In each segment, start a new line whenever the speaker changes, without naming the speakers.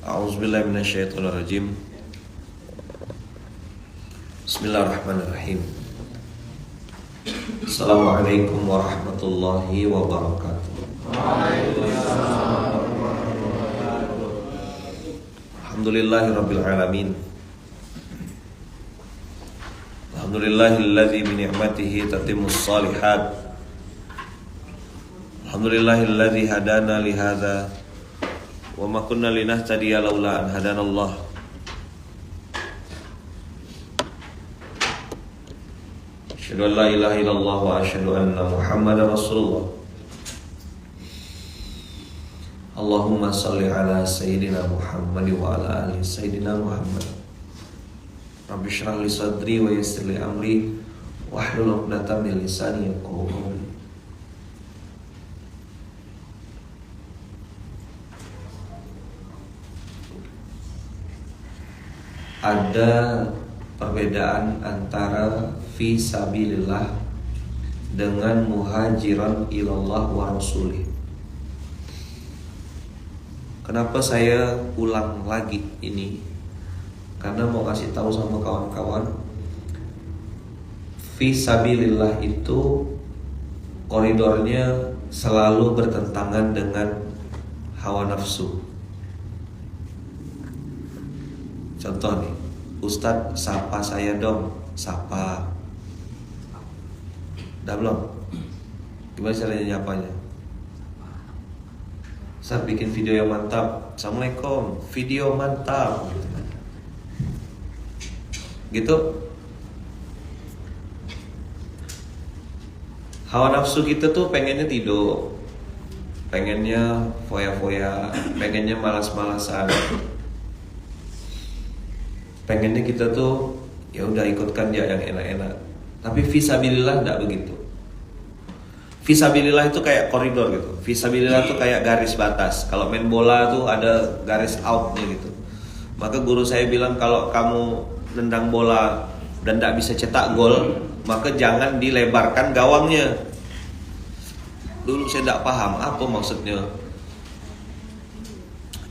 A'udzubillahi minasyaitonirrajim. Bismillahirrahmanirrahim. Assalamualaikum warahmatullahi wabarakatuh. Alhamdulillahirabbil alamin. Alhamdulillahilladzi bi ni'matihi tatimmus shalihat. Alhamdulillahilladzi hadana li hadza wa ma kunna linahtadiya laula an hadanallah. Asyhadu an la ilaha illallah wa asyhadu anna Muhammadar Rasulullah. Allahumma shalli ala sayyidina Muhammad wa ala ali sayyidina Muhammad. Rabbi shrah li sadri wa yassir li amri wahlul 'uqdatam min lisani yafqahu qawli. Ada perbedaan antara fi sabilillah dengan muhajiran ilallah wa rasulih. Kenapa saya ulang lagi ini? Karena mau kasih tahu sama kawan-kawan, fi sabilillah itu koridornya selalu bertentangan dengan hawa nafsu. Contoh nih, Ustadz sapa saya dong, sapa. Udah belum? Gimana caranya nyapanya? Ustadz bikin video yang mantap, Assalamualaikum, video mantap, gitu. Hawa nafsu kita tuh pengennya tidur, pengennya foya-foya, pengennya malas-malasan. Pengennya kita tuh ya udah ikutkan dia yang enak-enak. Tapi fisabilillah enggak begitu. Fisabilillah itu kayak koridor gitu. Fisabilillah itu kayak garis batas. Kalau main bola tuh ada garis outnya gitu. Maka guru saya bilang kalau kamu nendang bola dan enggak bisa cetak gol, maka jangan dilebarkan gawangnya. Dulu saya enggak paham apa maksudnya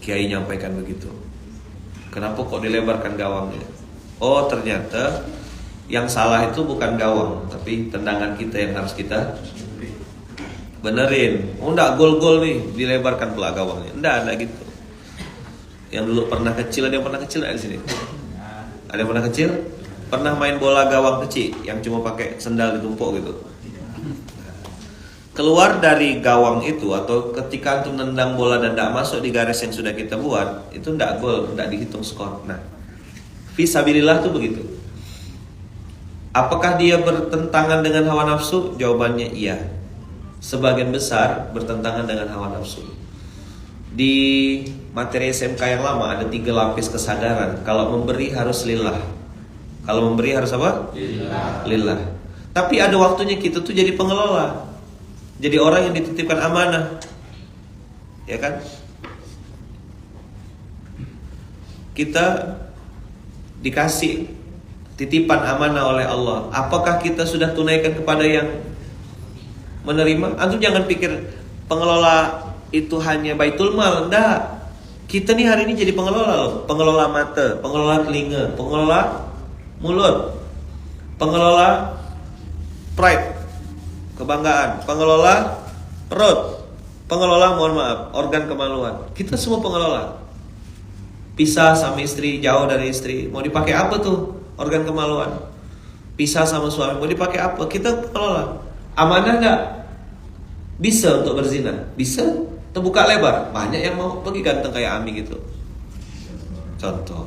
Kiai nyampaikan begitu. Kenapa kok dilebarkan gawangnya? Oh, ternyata yang salah itu bukan gawang, tapi tendangan kita yang harus kita benerin. Oh, enggak gol-gol nih, dilebarkan pula gawangnya. Enggak gitu. Yang dulu pernah kecil, ada yang pernah kecil di sini? Ada yang pernah kecil? Pernah main bola gawang kecil yang cuma pakai sendal ditumpuk gitu? Keluar dari gawang itu atau ketika untuk nendang bola dan tidak masuk di garis yang sudah kita buat, itu tidak gol, tidak dihitung skor. Nah, fisabilillah itu begitu. Apakah dia bertentangan dengan hawa nafsu? Jawabannya iya. Sebagian besar bertentangan dengan hawa nafsu. Di materi SMK yang lama ada 3 lapis kesadaran. Kalau memberi harus lillah. Kalau memberi harus apa? Lillah. Tapi ada waktunya kita tuh jadi pengelola. Jadi orang yang dititipkan amanah, ya kan? Kita dikasih titipan amanah oleh Allah. Apakah kita sudah tunaikan kepada yang menerima? Antum jangan pikir pengelola itu hanya baitul mal, enggak. Kita nih hari ini jadi pengelola loh. Pengelola mata, pengelola telinga, pengelola mulut, pengelola pride, kebanggaan, pengelola perut, pengelola mohon maaf, organ kemaluan. Kita semua pengelola. Pisah sama istri, jauh dari istri, mau dipakai apa tuh organ kemaluan? Pisah sama suami, mau dipakai apa? Kita pengelola. Amanah enggak? Bisa untuk berzina? Bisa. Terbuka lebar. Banyak yang mau pergi ganteng kayak Ami gitu. Contoh.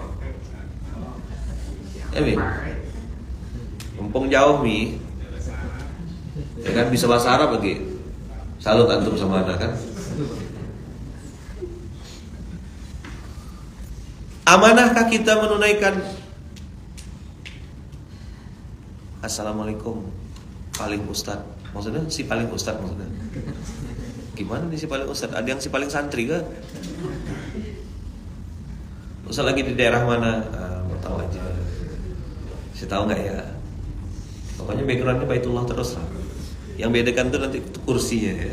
Mi, mumpung jauh Mi, ya kan bisa bahasa Arab lagi. Salut antum sama anak kan. Amanahkah kita menunaikan? Assalamualaikum paling ustad. Maksudnya si paling ustad maksudnya. Gimana nih si paling ustad? Ada yang si paling santri kan? Ustad lagi di daerah mana? Mau tahu aja. Saya tahu nggak ya? Pokoknya backgroundnya Baitullah terus lah. Yang bedakan tuh nanti kursinya ya.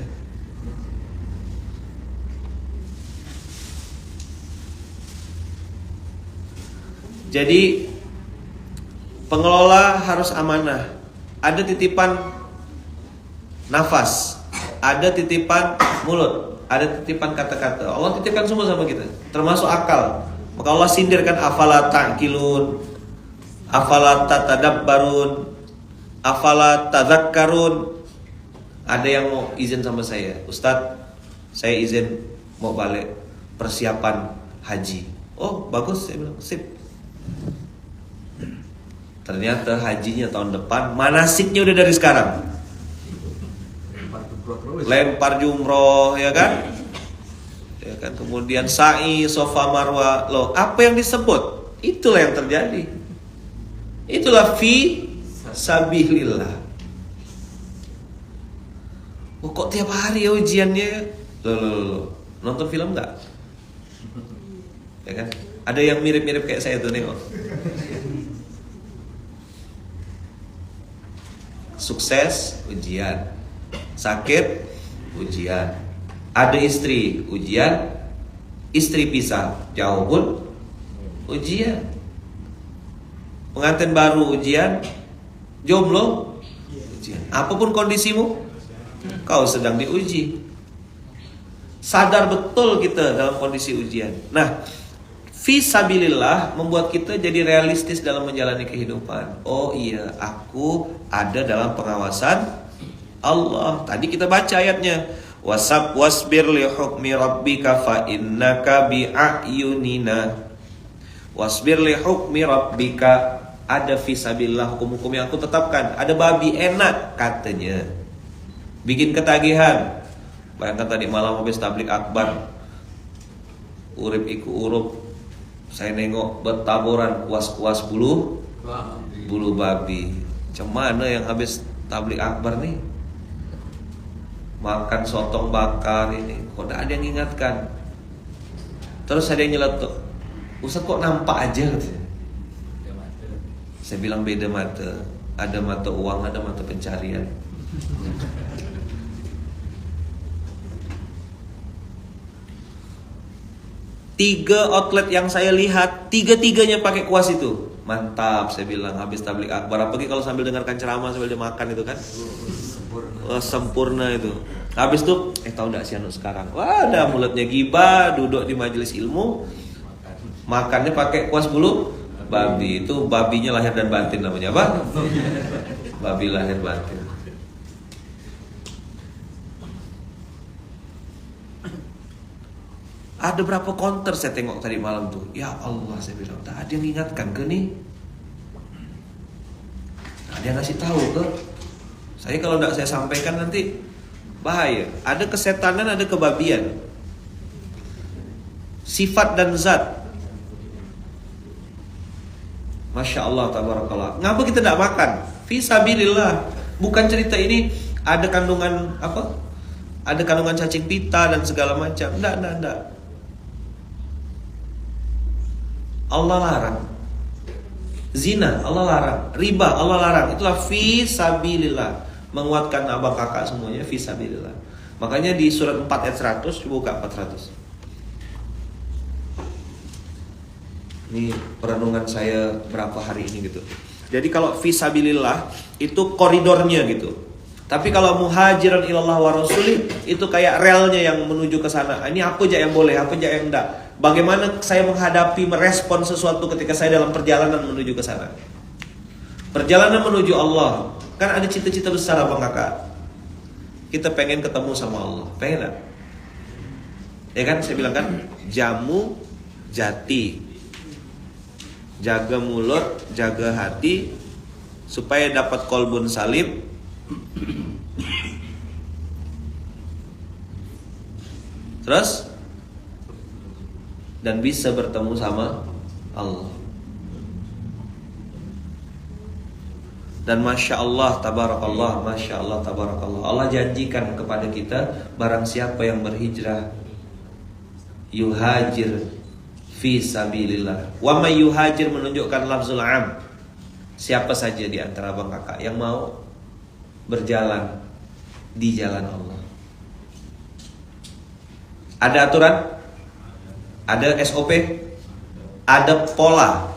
Jadi pengelola harus amanah. Ada titipan nafas, ada titipan mulut, ada titipan kata-kata. Allah titipkan semua sama kita, termasuk akal. Maka Allah sindirkan, afala ta'qilun, afala tatadabbarun, afala tadzakkarun. Ada yang mau izin sama saya, Ustadz, saya izin mau balik persiapan haji. Oh bagus, saya bilang sip. Ternyata hajinya tahun depan, manasiknya udah dari sekarang. Lempar jumroh, ya kan? Ya kan, kemudian sa'i, sofa marwa. Loh, apa yang disebut? Itulah yang terjadi. Itulah fi sabilillah. Oh, kok tiap hari ya ujiannya? Loh. Nonton film enggak? Ya kan? Ada yang mirip-mirip kayak saya tuh nih. Sukses, ujian. Sakit, ujian. Ada istri, ujian. Istri pisah, jauh pun ujian. Pengantin baru, ujian. Jomblo, ujian. Apapun kondisimu, kau sedang diuji. Sadar betul kita dalam kondisi ujian. Nah, fisabilillah membuat kita jadi realistis dalam menjalani kehidupan. Oh iya, aku ada dalam pengawasan Allah. Tadi kita baca ayatnya, wasbir li hukmi rabbika fa innaka bi a'yunina. Wasbir li hukmi rabbika, ada fisabilillah, hukum-hukum yang aku tetapkan. Ada babi enak katanya, bikin ketagihan. Bayangkan tadi malam habis tablik akbar, urip iku urup, saya nengok bertaburan kuas-kuas bulu babi. Cemana yang habis tablik akbar nih, makan sotong bakar ini, kok ada yang ingatkan. Terus ada yang nyeletuk, Ustaz kok nampak aja katanya. Saya bilang beda mata. Ada mata uang, ada mata pencarian. Tiga outlet yang saya lihat, tiga-tiganya pakai kuas itu. Mantap, saya bilang habis tablik akbar. Apalagi kalau sambil dengarkan ceramah sambil dia makan itu kan. Sempurna itu. Habis itu, tahu enggak si Anu sekarang? Wah, ada mulutnya gibah, duduk di majelis ilmu, makannya pakai kuas bulu babi. Itu babinya lahir dan batin namanya apa? Babi lahir batin. Ada berapa counter saya tengok tadi malam tuh. Ya Allah, saya bilang, tak ada yang ingatkan ke nih? Tak ada yang ngasih tahu ke? Saya kalau tidak saya sampaikan nanti bahaya. Ada kesetanan, ada kebabian. Sifat dan zat. Masya Allah, tabarakallah. Ngapa kita tidak makan? Fisabilillah. Bukan cerita ini ada kandungan apa? Ada kandungan cacing pita dan segala macam. Tidak. Allah larang. Zina Allah larang, riba Allah larang. Itulah fisabilillah. Menguatkan abang kakak semuanya fisabilillah. Makanya di surat 4 ayat 100, buka 400. Ini perenungan saya berapa hari ini gitu. Jadi kalau fisabilillah itu koridornya gitu. Tapi kalau muhajiran ilallah wa rasulih itu kayak relnya yang menuju ke sana. Ini apa aja yang boleh, apa aja yang enggak. Bagaimana saya menghadapi, merespon sesuatu ketika saya dalam perjalanan menuju ke sana. Perjalanan menuju Allah. Kan ada cita-cita besar abang kakak. Kita pengen ketemu sama Allah. Pengen enggak? Ya kan saya bilang kan, jamu jati. Jaga mulut, jaga hati supaya dapat kolbun salim. Terus dan bisa bertemu sama Allah. Dan Masya Allah tabarakallah, Masya Allah tabarakallah, Allah janjikan kepada kita, barang siapa yang berhijrah yuhajir fi sabilillah. Wa may yuhajir menunjukkan lafzul am. Siapa saja di antara abang kakak yang mau berjalan di jalan Allah. Ada aturan, ada SOP, ada pola.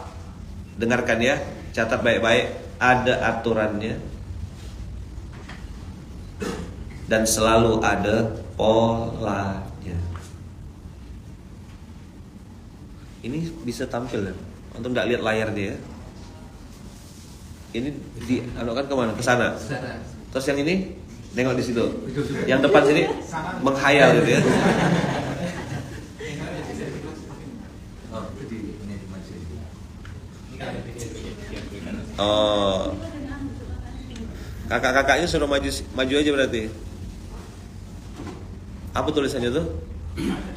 Dengarkan ya, catat baik-baik. Ada aturannya dan selalu ada polanya. Ini bisa tampil ya? Untuk nggak lihat layar dia. Ini di kan kemana? Ke sana. Terus yang ini nengok di situ. Yang depan sini menghayal gitu ya. Oh, kakak-kakaknya suruh maju aja berarti. Apa tulisannya tuh?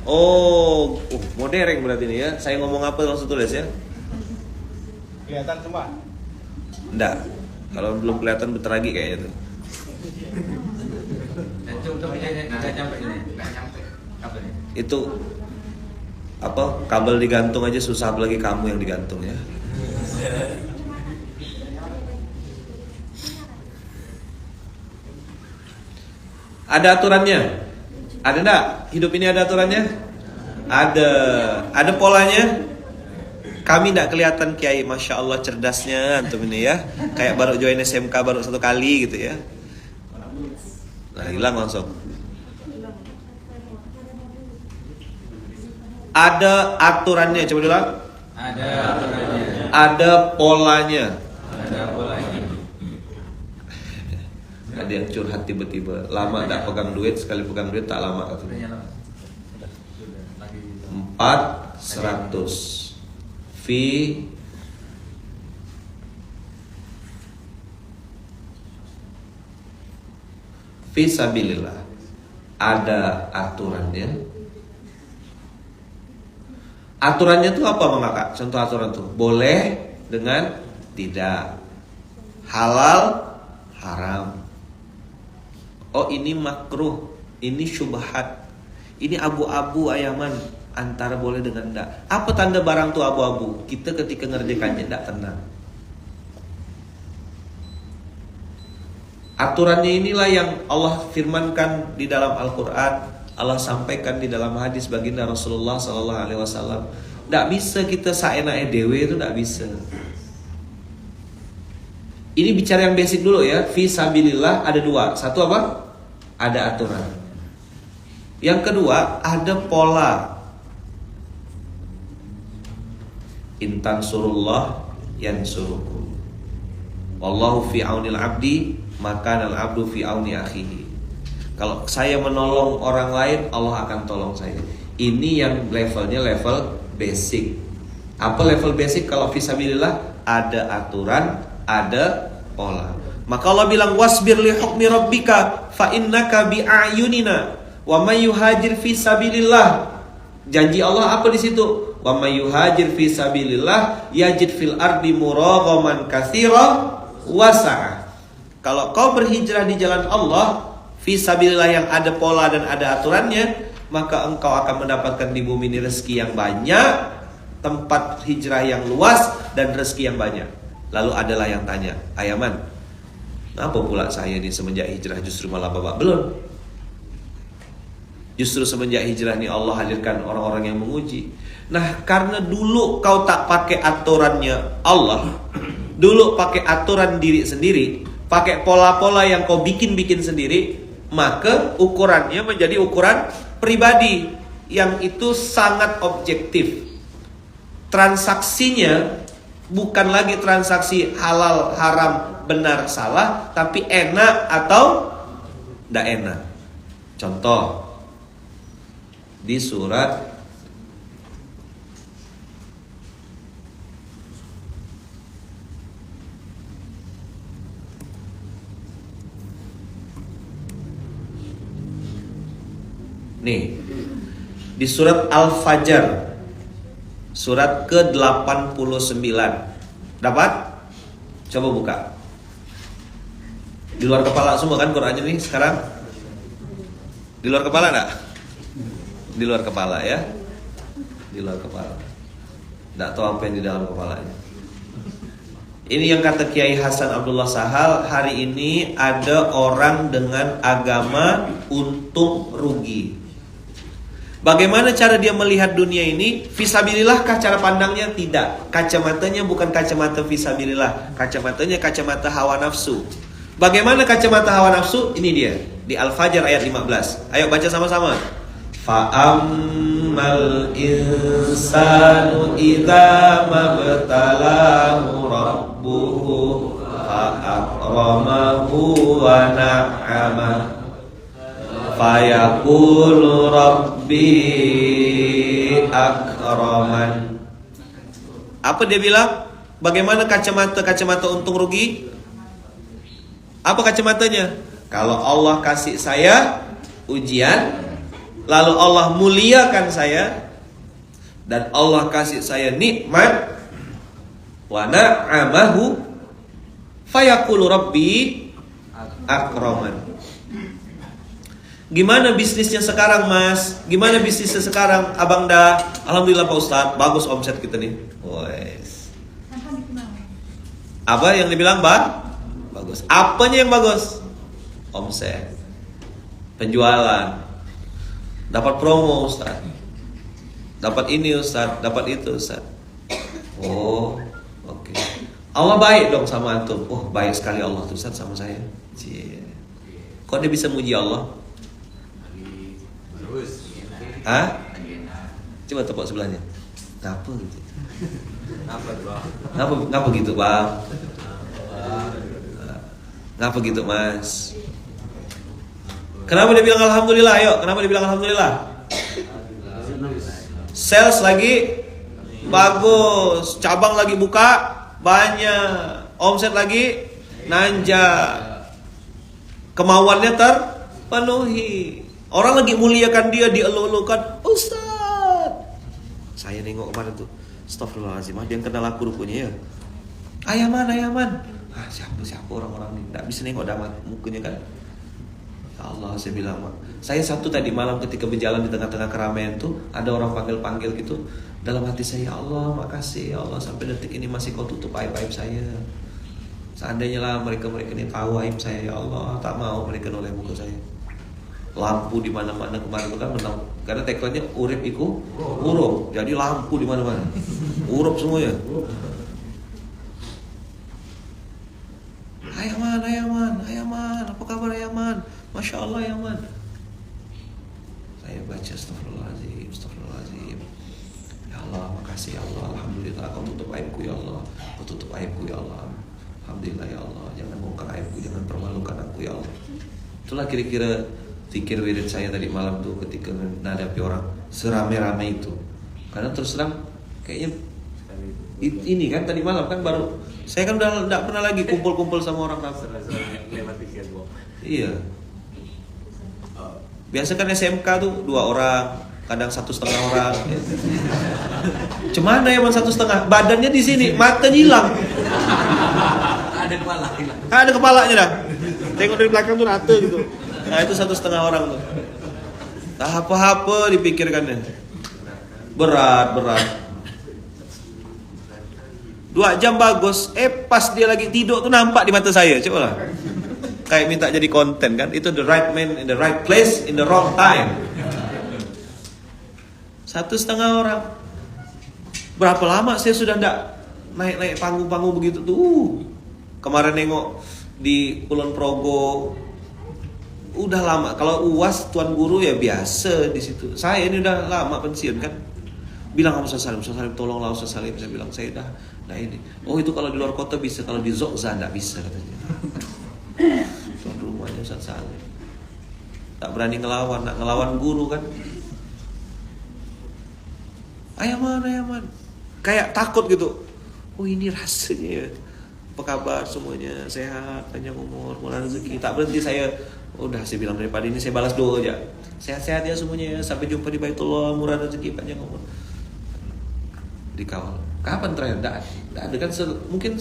Oh, modern berarti ini ya. Saya ngomong apa langsung tulis ya.
Kelihatan semua?
Enggak. Kalau belum kelihatan bentar lagi kayaknya tuh. Itu apa? Kabel digantung aja susah, apalagi kamu yang digantung ya. Ada aturannya? Ada enggak? Hidup ini ada aturannya? Ada. Ada polanya? Kami enggak kelihatan Kiai, Masya Allah cerdasnya antum ini ya. Kayak baru join SMK baru 1 kali gitu ya. Nah hilang langsung. Ada aturannya, coba dulu.
Ada aturannya.
Ada polanya.
Ada polanya.
Ada yang curhat tiba-tiba, lama tak pegang duit, sekali pegang duit tak lama katanya. 400 fi sabilillah. Ada aturannya. Aturannya itu apa Bang Kakak? Contoh aturan tuh, boleh dengan tidak, halal, haram. Oh ini makruh, ini syubhat, ini abu-abu ayaman, antara boleh dengan enggak. Apa tanda barang tuh abu-abu? Kita ketika ngerjakannya enggak tenang. Aturannya inilah yang Allah firmankan di dalam Al-Quran, Allah sampaikan di dalam hadis baginda Rasulullah SAW. Enggak bisa kita saenake dewe, itu enggak bisa. Ini bicara yang basic dulu ya. Fisabilillah ada 2. Satu apa? Ada aturan. Yang kedua ada pola. Intan surullah yansurukum. Wallahu fi aunil abdi maka al abdu fi auni akhihi. Kalau saya menolong orang lain, Allah akan tolong saya. Ini yang levelnya level basic. Apa level basic? Kalau fisabilillah ada aturan, ada pola. Maka Allah bilang wasbir li hukmi rabbika fa innaka bi ayunina wa may yuhajir fi sabilillah. Janji Allah apa di situ? Wa may yuhajir fi sabilillah yajid fil ardi muraghaman katsira wasa'a. Kalau kau berhijrah di jalan Allah, fi sabilillah yang ada pola dan ada aturannya, maka engkau akan mendapatkan di bumi ini rezeki yang banyak, tempat hijrah yang luas dan rezeki yang banyak. Lalu adalah yang tanya, Ayaman, apa pula saya ini semenjak hijrah justru malah babak belum? Justru semenjak hijrah ini Allah hadirkan orang-orang yang menguji. Nah karena dulu kau tak pakai aturannya Allah, dulu pakai aturan diri sendiri, pakai pola-pola yang kau bikin-bikin sendiri, maka ukurannya menjadi ukuran pribadi yang itu sangat objektif. Transaksinya bukan lagi transaksi halal, haram, benar, salah, tapi enak atau tidak enak. Contoh di surat nih, di surat Al-Fajr, surat ke-89. Dapat? Coba buka. Di luar kepala semua kan Qur'annya nih sekarang? Di luar kepala enggak? Di luar kepala ya. Di luar kepala. Enggak tahu apa yang di dalam kepalanya. Ini yang kata Kiai Hasan Abdullah Sahal, hari ini ada orang dengan agama untung rugi. Bagaimana cara dia melihat dunia ini? Fisabilillahkah cara pandangnya? Tidak. Kacamatanya bukan kacamata fisabilillah. Kacamatanya kacamata hawa nafsu. Bagaimana kacamata hawa nafsu? Ini dia. Di Al-Fajr ayat 15. Ayo baca sama-sama. Fa'ammal insanu idza mabtalahu rabbuhu fa'akramahu wa na'ama fayaqulu rabbi akraman. Apa dia bilang? Bagaimana kacamata untung rugi? Apa kacamatanya? Kalau Allah kasih saya ujian, lalu Allah muliakan saya, dan Allah kasih saya nikmat, wa na'amahu fayaqulu rabbi akraman. Gimana bisnisnya sekarang, Mas? Gimana bisnisnya sekarang, Abang Da? Alhamdulillah Pak Ustadz, bagus omset kita nih. Wes. Apa yang dibilang, Bang? Bagus. Apanya yang bagus? Omset. Penjualan. Dapat promo, Ustadz. Dapat ini, Ustadz. Dapat itu, Ustadz. Oh, oke. Allah baik dong sama antum. Oh, baik sekali Allah tuh, Ustadz, sama saya. Cie. Kok dia bisa muji Allah? Hah? Coba tepuk sebelahnya. Ngapa gitu? Ngapa gitu, Bang? Ngapa gitu, Mas? Kenapa dia bilang alhamdulillah? Ayo, kenapa dia bilang alhamdulillah? Sales lagi bagus, cabang lagi buka banyak, omset lagi nanjak, kemauannya terpenuhi. Orang lagi muliakan dia, dielu-elukan, Ustaz. Saya nengok kemarin tuh, astagfirullahaladzim, dia yang kenal aku rupanya ya. Ayaman. Siapa orang-orang ini? Nggak bisa nengok damat mukanya kan. Ya Allah, saya bilang, saya satu tadi malam ketika berjalan di tengah-tengah keramaian tuh, ada orang panggil-panggil gitu. Dalam hati saya, ya Allah, makasih ya Allah, sampai detik ini masih kau tutup aib-aib saya. Seandainya lah mereka ini tahu aib saya, ya Allah, tak mau mereka noleh muka saya. Lampu di mana-mana kemarin kan menang, karena tagline-nya urip iku urup. Jadi lampu di mana-mana. Urup semuanya. Ayaman. Apa kabar Ayaman? Masya Allah Ayaman. Saya baca astagfirullahaladzim. Ya Allah, makasih ya Allah. Alhamdulillah kau tutup aibku ya Allah. Kau tutup aibku ya Allah. Alhamdulillah ya Allah. Jangan bongkar aibku, jangan permalukan aku ya Allah. Itulah kira-kira fikir wirid saya tadi malam tuh ketika menghadapi orang serame-rame itu. Karena terus terang kayaknya ini kan tadi malam kan baru saya kan udah enggak pernah lagi kumpul-kumpul sama orang ramai. Iya. Biasa kan SMK tuh 2 orang, kadang 1,5 orang. Cuman ya 1,5, badannya di sini, matanya hilang. Ada kepalanya dah. Tengok dari belakang tuh rata gitu. Nah itu 1,5 orang tuh. Tak apa-apa dipikirkannya. Berat. 2 jam bagus. Pas dia lagi tidur tuh nampak di mata saya. Coba lah. Kayak minta jadi konten kan. Itu the right man in the right place in the wrong time. 1,5 orang. Berapa lama saya sudah enggak naik panggung-panggung begitu tuh. Kemarin nengok di Kulon Progo. Udah lama. Kalau UAS tuan guru ya biasa di situ. Saya ini udah lama pensiun kan. Bilang sama Ustaz Salim, tolonglah Ustaz Salim. Saya bilang saya dah ini. Oh itu kalau di luar kota bisa, kalau di Zogza enggak bisa katanya. Tuan rumahnya Ustaz Salim. Tak berani ngelawan guru kan. Ayaman. Kayak takut gitu. Oh ini rasanya ya. Apa kabar semuanya? Sehat, panjang umur, murah rezeki. Tak berhenti saya. Udah saya bilang daripada ini saya balas doa aja. Sehat-sehat ya semuanya ya. Sampai jumpa di Baitullah, murah rezeki, panjang umur. Dikawal. Kapan terakhir? Nggak ada kan mungkin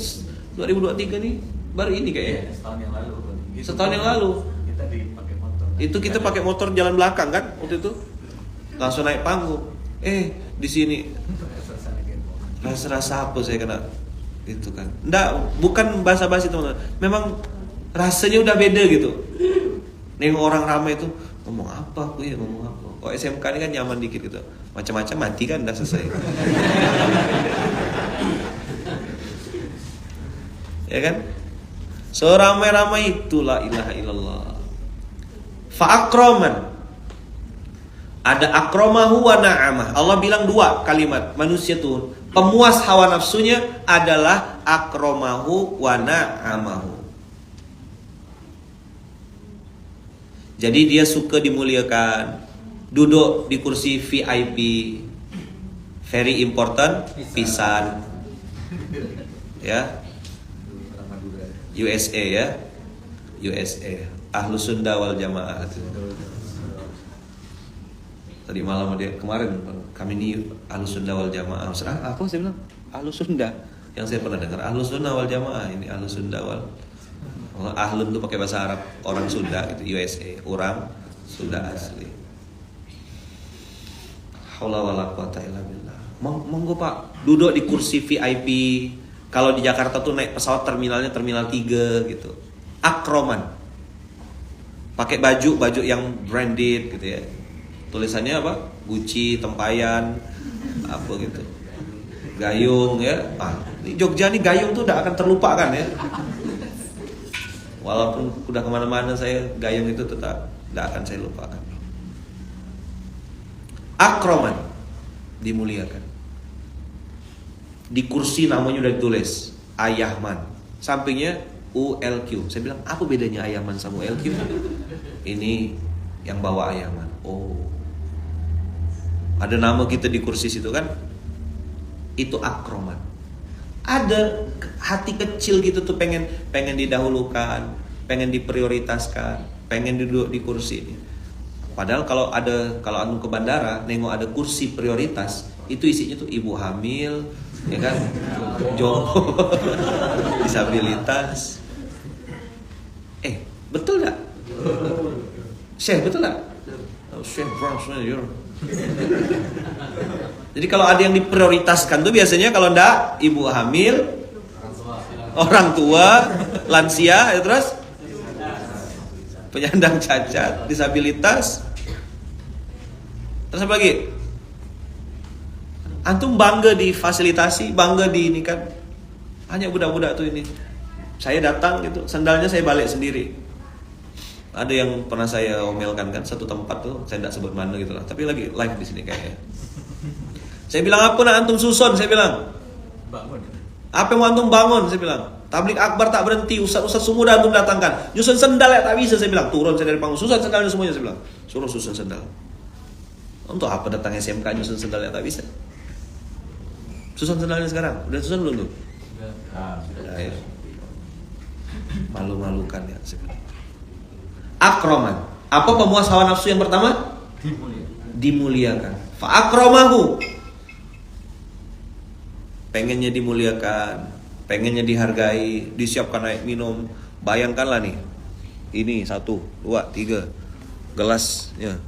2023 nih baru ini kayaknya. Setahun yang lalu.
Kita dipakai motor.
Itu kita pakai motor jalan belakang kan waktu itu. Langsung naik panggung. Di sini rasa apa saya kena itu kan. Bukan basa-basi teman-teman. Memang rasanya udah beda gitu. Nengok orang ramai itu, Ngomong apa aku ya, ngomong apa? Oh SMK ini kan nyaman dikit gitu. Macam-macam mati kan udah selesai. Ya kan? Seramai-ramai itu la ilaha illallah. Fa'akraman. Ada akramahu wa na'amah. Allah bilang dua kalimat. Manusia tuh pemuas hawa nafsunya adalah akramahu wa na'amahu. Jadi dia suka dimuliakan, duduk di kursi VIP, very important, pisan, ya, USA ya, USA, Ahlus Sunda wal Jamaah. Tadi malam dia kemarin kami ini Ahlus Sunda wal Jamaah. Apa saya bilang? Ahlus Sunda. Yang saya pernah dengar Ahlus Sunda wal Jamaah, ini Ahlus Sunda wal. Ahlun tuh pakai bahasa Arab, orang Sunda gitu, USA, orang Sunda asli. Haula wala quwata illa billah. Monggo Pak, duduk di kursi VIP. Kalau di Jakarta tuh naik pesawat terminalnya terminal 3 gitu. Akroman. Pakai baju yang branded gitu ya. Tulisannya apa? Gucci, tempayan, apa gitu. Gayung ya. Di Jogja nih gayung tuh udah akan terlupakan ya. Walaupun udah kemana-mana saya, gayung itu tetap tidak akan saya lupakan. Akroman, dimuliakan. Di kursi namanya udah ditulis Ayahman, sampingnya ULQ. Saya bilang apa bedanya Ayahman sama ULQ? Ini yang bawa Ayahman. Oh, ada nama kita di kursi situ kan? Itu akroman. Ada hati kecil gitu tuh pengen didahulukan, pengen diprioritaskan, pengen duduk di kursi ini. Padahal kalau anu ke bandara nengok ada kursi prioritas, itu isinya tuh ibu hamil, ya kan, jompo, disabilitas. Betul nggak? Syekh betul nggak? Syekh Bronx. Jadi kalau ada yang diprioritaskan tuh biasanya kalau ndak ibu hamil, orang tua, lansia, ya terus penyandang cacat, disabilitas. Terus apa lagi? Antum bangga difasilitasi, bangga di ini kan. Hanya budak-budak tuh ini. Saya datang gitu, sandalnya saya balik sendiri. Ada yang pernah saya omelkan kan, satu tempat tuh, saya tidak sebut mana gitu lah. Tapi lagi live di sini kayaknya. Saya bilang apa nak antum susun, saya bilang.
Bangun.
Apa yang mau antum bangun, saya bilang. Tablik akbar tak berhenti, ustaz-ustaz semua dah antum datangkan. Nyusun sendal ya tak bisa, saya bilang. Turun saya dari panggung, susun sendalnya semuanya, saya bilang. Suruh susun sendal. Untuk apa datang SMK nyusun sendal ya tak bisa? Susun sendalnya sekarang, udah susun belum tuh? Sudah ya. Malu-malukan ya, saya bilang. Akroman. Apa pemuas hawa nafsu yang pertama? Dimuliakan. Fa'akromahu. Pengennya dimuliakan, pengennya dihargai, disiapkan air minum. Bayangkanlah nih, ini 1, 2, 3 gelasnya.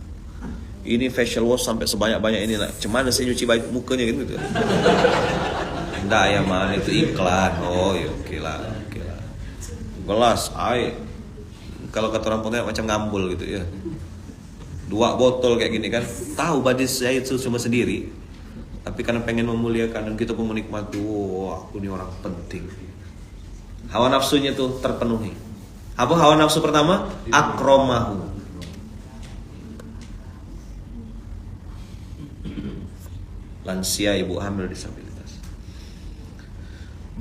Ini facial wash sampai sebanyak-banyak ini lah. Cuman saya nyuci mukanya gitu. Enggak ya man, itu iklan. Oh ya oke lah. Gelas air. Kalau kata orang Pontianak macam ngambul gitu ya. 2 botol kayak gini kan. Tahu badis saya itu cuma sendiri. Tapi karena pengen memuliakan dan kita pun menikmati, wah aku ini orang penting. Hawa nafsunya tuh terpenuhi. Apa hawa nafsu pertama? Akromahu. Lansia, ibu hamil, disabilitas.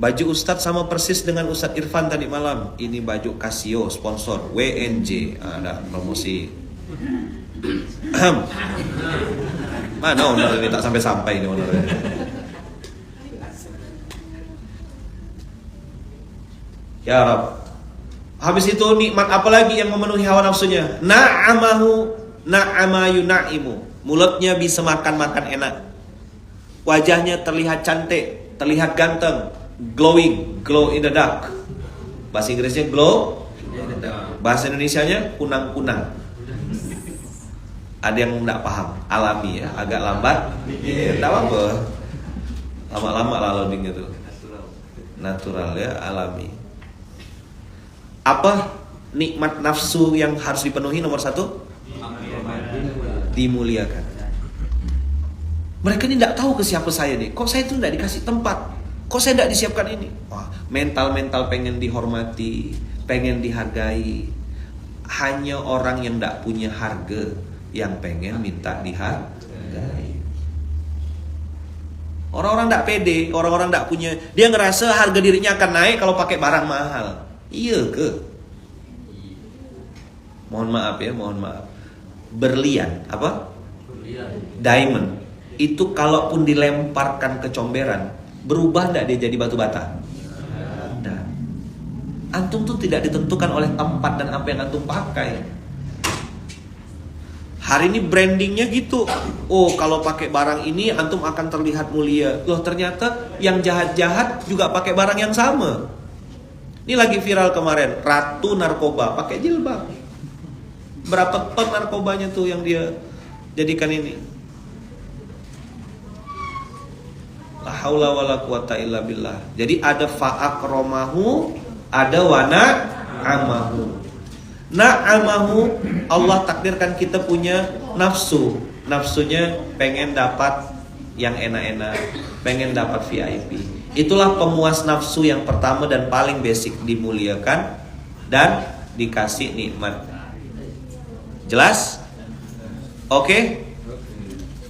Baju Ustadz sama persis dengan Ustadz Irfan tadi malam. Ini baju Casio, sponsor WNJ. Ada promosi. Mana owner ini, tak sampai-sampai ini ownernya. Ya Rab. Habis itu nikmat apa lagi yang memenuhi hawa nafsunya? Na'amahu na'amayu na'imu. Mulutnya bisa makan enak. Wajahnya terlihat cantik, terlihat ganteng, glowing, glow in the dark. Bahasa Inggrisnya glow, bahasa Indonesianya kunang-kunang. Ada yang tidak paham, alami ya, agak lambat. Tidak apa-apa. Lama-lama lah loadingnya tuh. Natural ya, alami. Apa nikmat nafsu yang harus dipenuhi nomor 1? dimuliakan. Mereka ini tidak tahu ke siapa saya nih. Kok saya itu tidak dikasih tempat? Kok saya tidak disiapkan ini? Wah, mental pengen dihormati, pengen dihargai. Hanya orang yang tidak punya harga yang pengen minta dihargai. Orang-orang tidak pede, orang-orang tidak punya. Dia ngerasa harga dirinya akan naik kalau pakai barang mahal. Iya ke? Mohon maaf ya, mohon maaf. Berlian, apa? Diamond. Itu kalaupun dilemparkan ke comberan, berubah tidak dia jadi batu bata? Nah, antum tuh tidak ditentukan oleh tempat dan apa yang antum pakai. Hari ini brandingnya gitu. Oh, kalau pakai barang ini antum akan terlihat mulia. Loh, ternyata yang jahat-jahat juga pakai barang yang sama. Ini lagi viral kemarin, ratu narkoba pakai jilbab. Berapa ton narkobanya tuh yang dia jadikan ini? La haula wala quwata illa billah. Jadi ada fa'akromahu, ada wana amahu. Na'amahu, Allah takdirkan kita punya nafsu. Nafsunya pengen dapat yang enak-enak, pengen dapat VIP. Itulah pemuas nafsu yang pertama dan paling basic, dimuliakan dan dikasih nikmat. Jelas? Oke?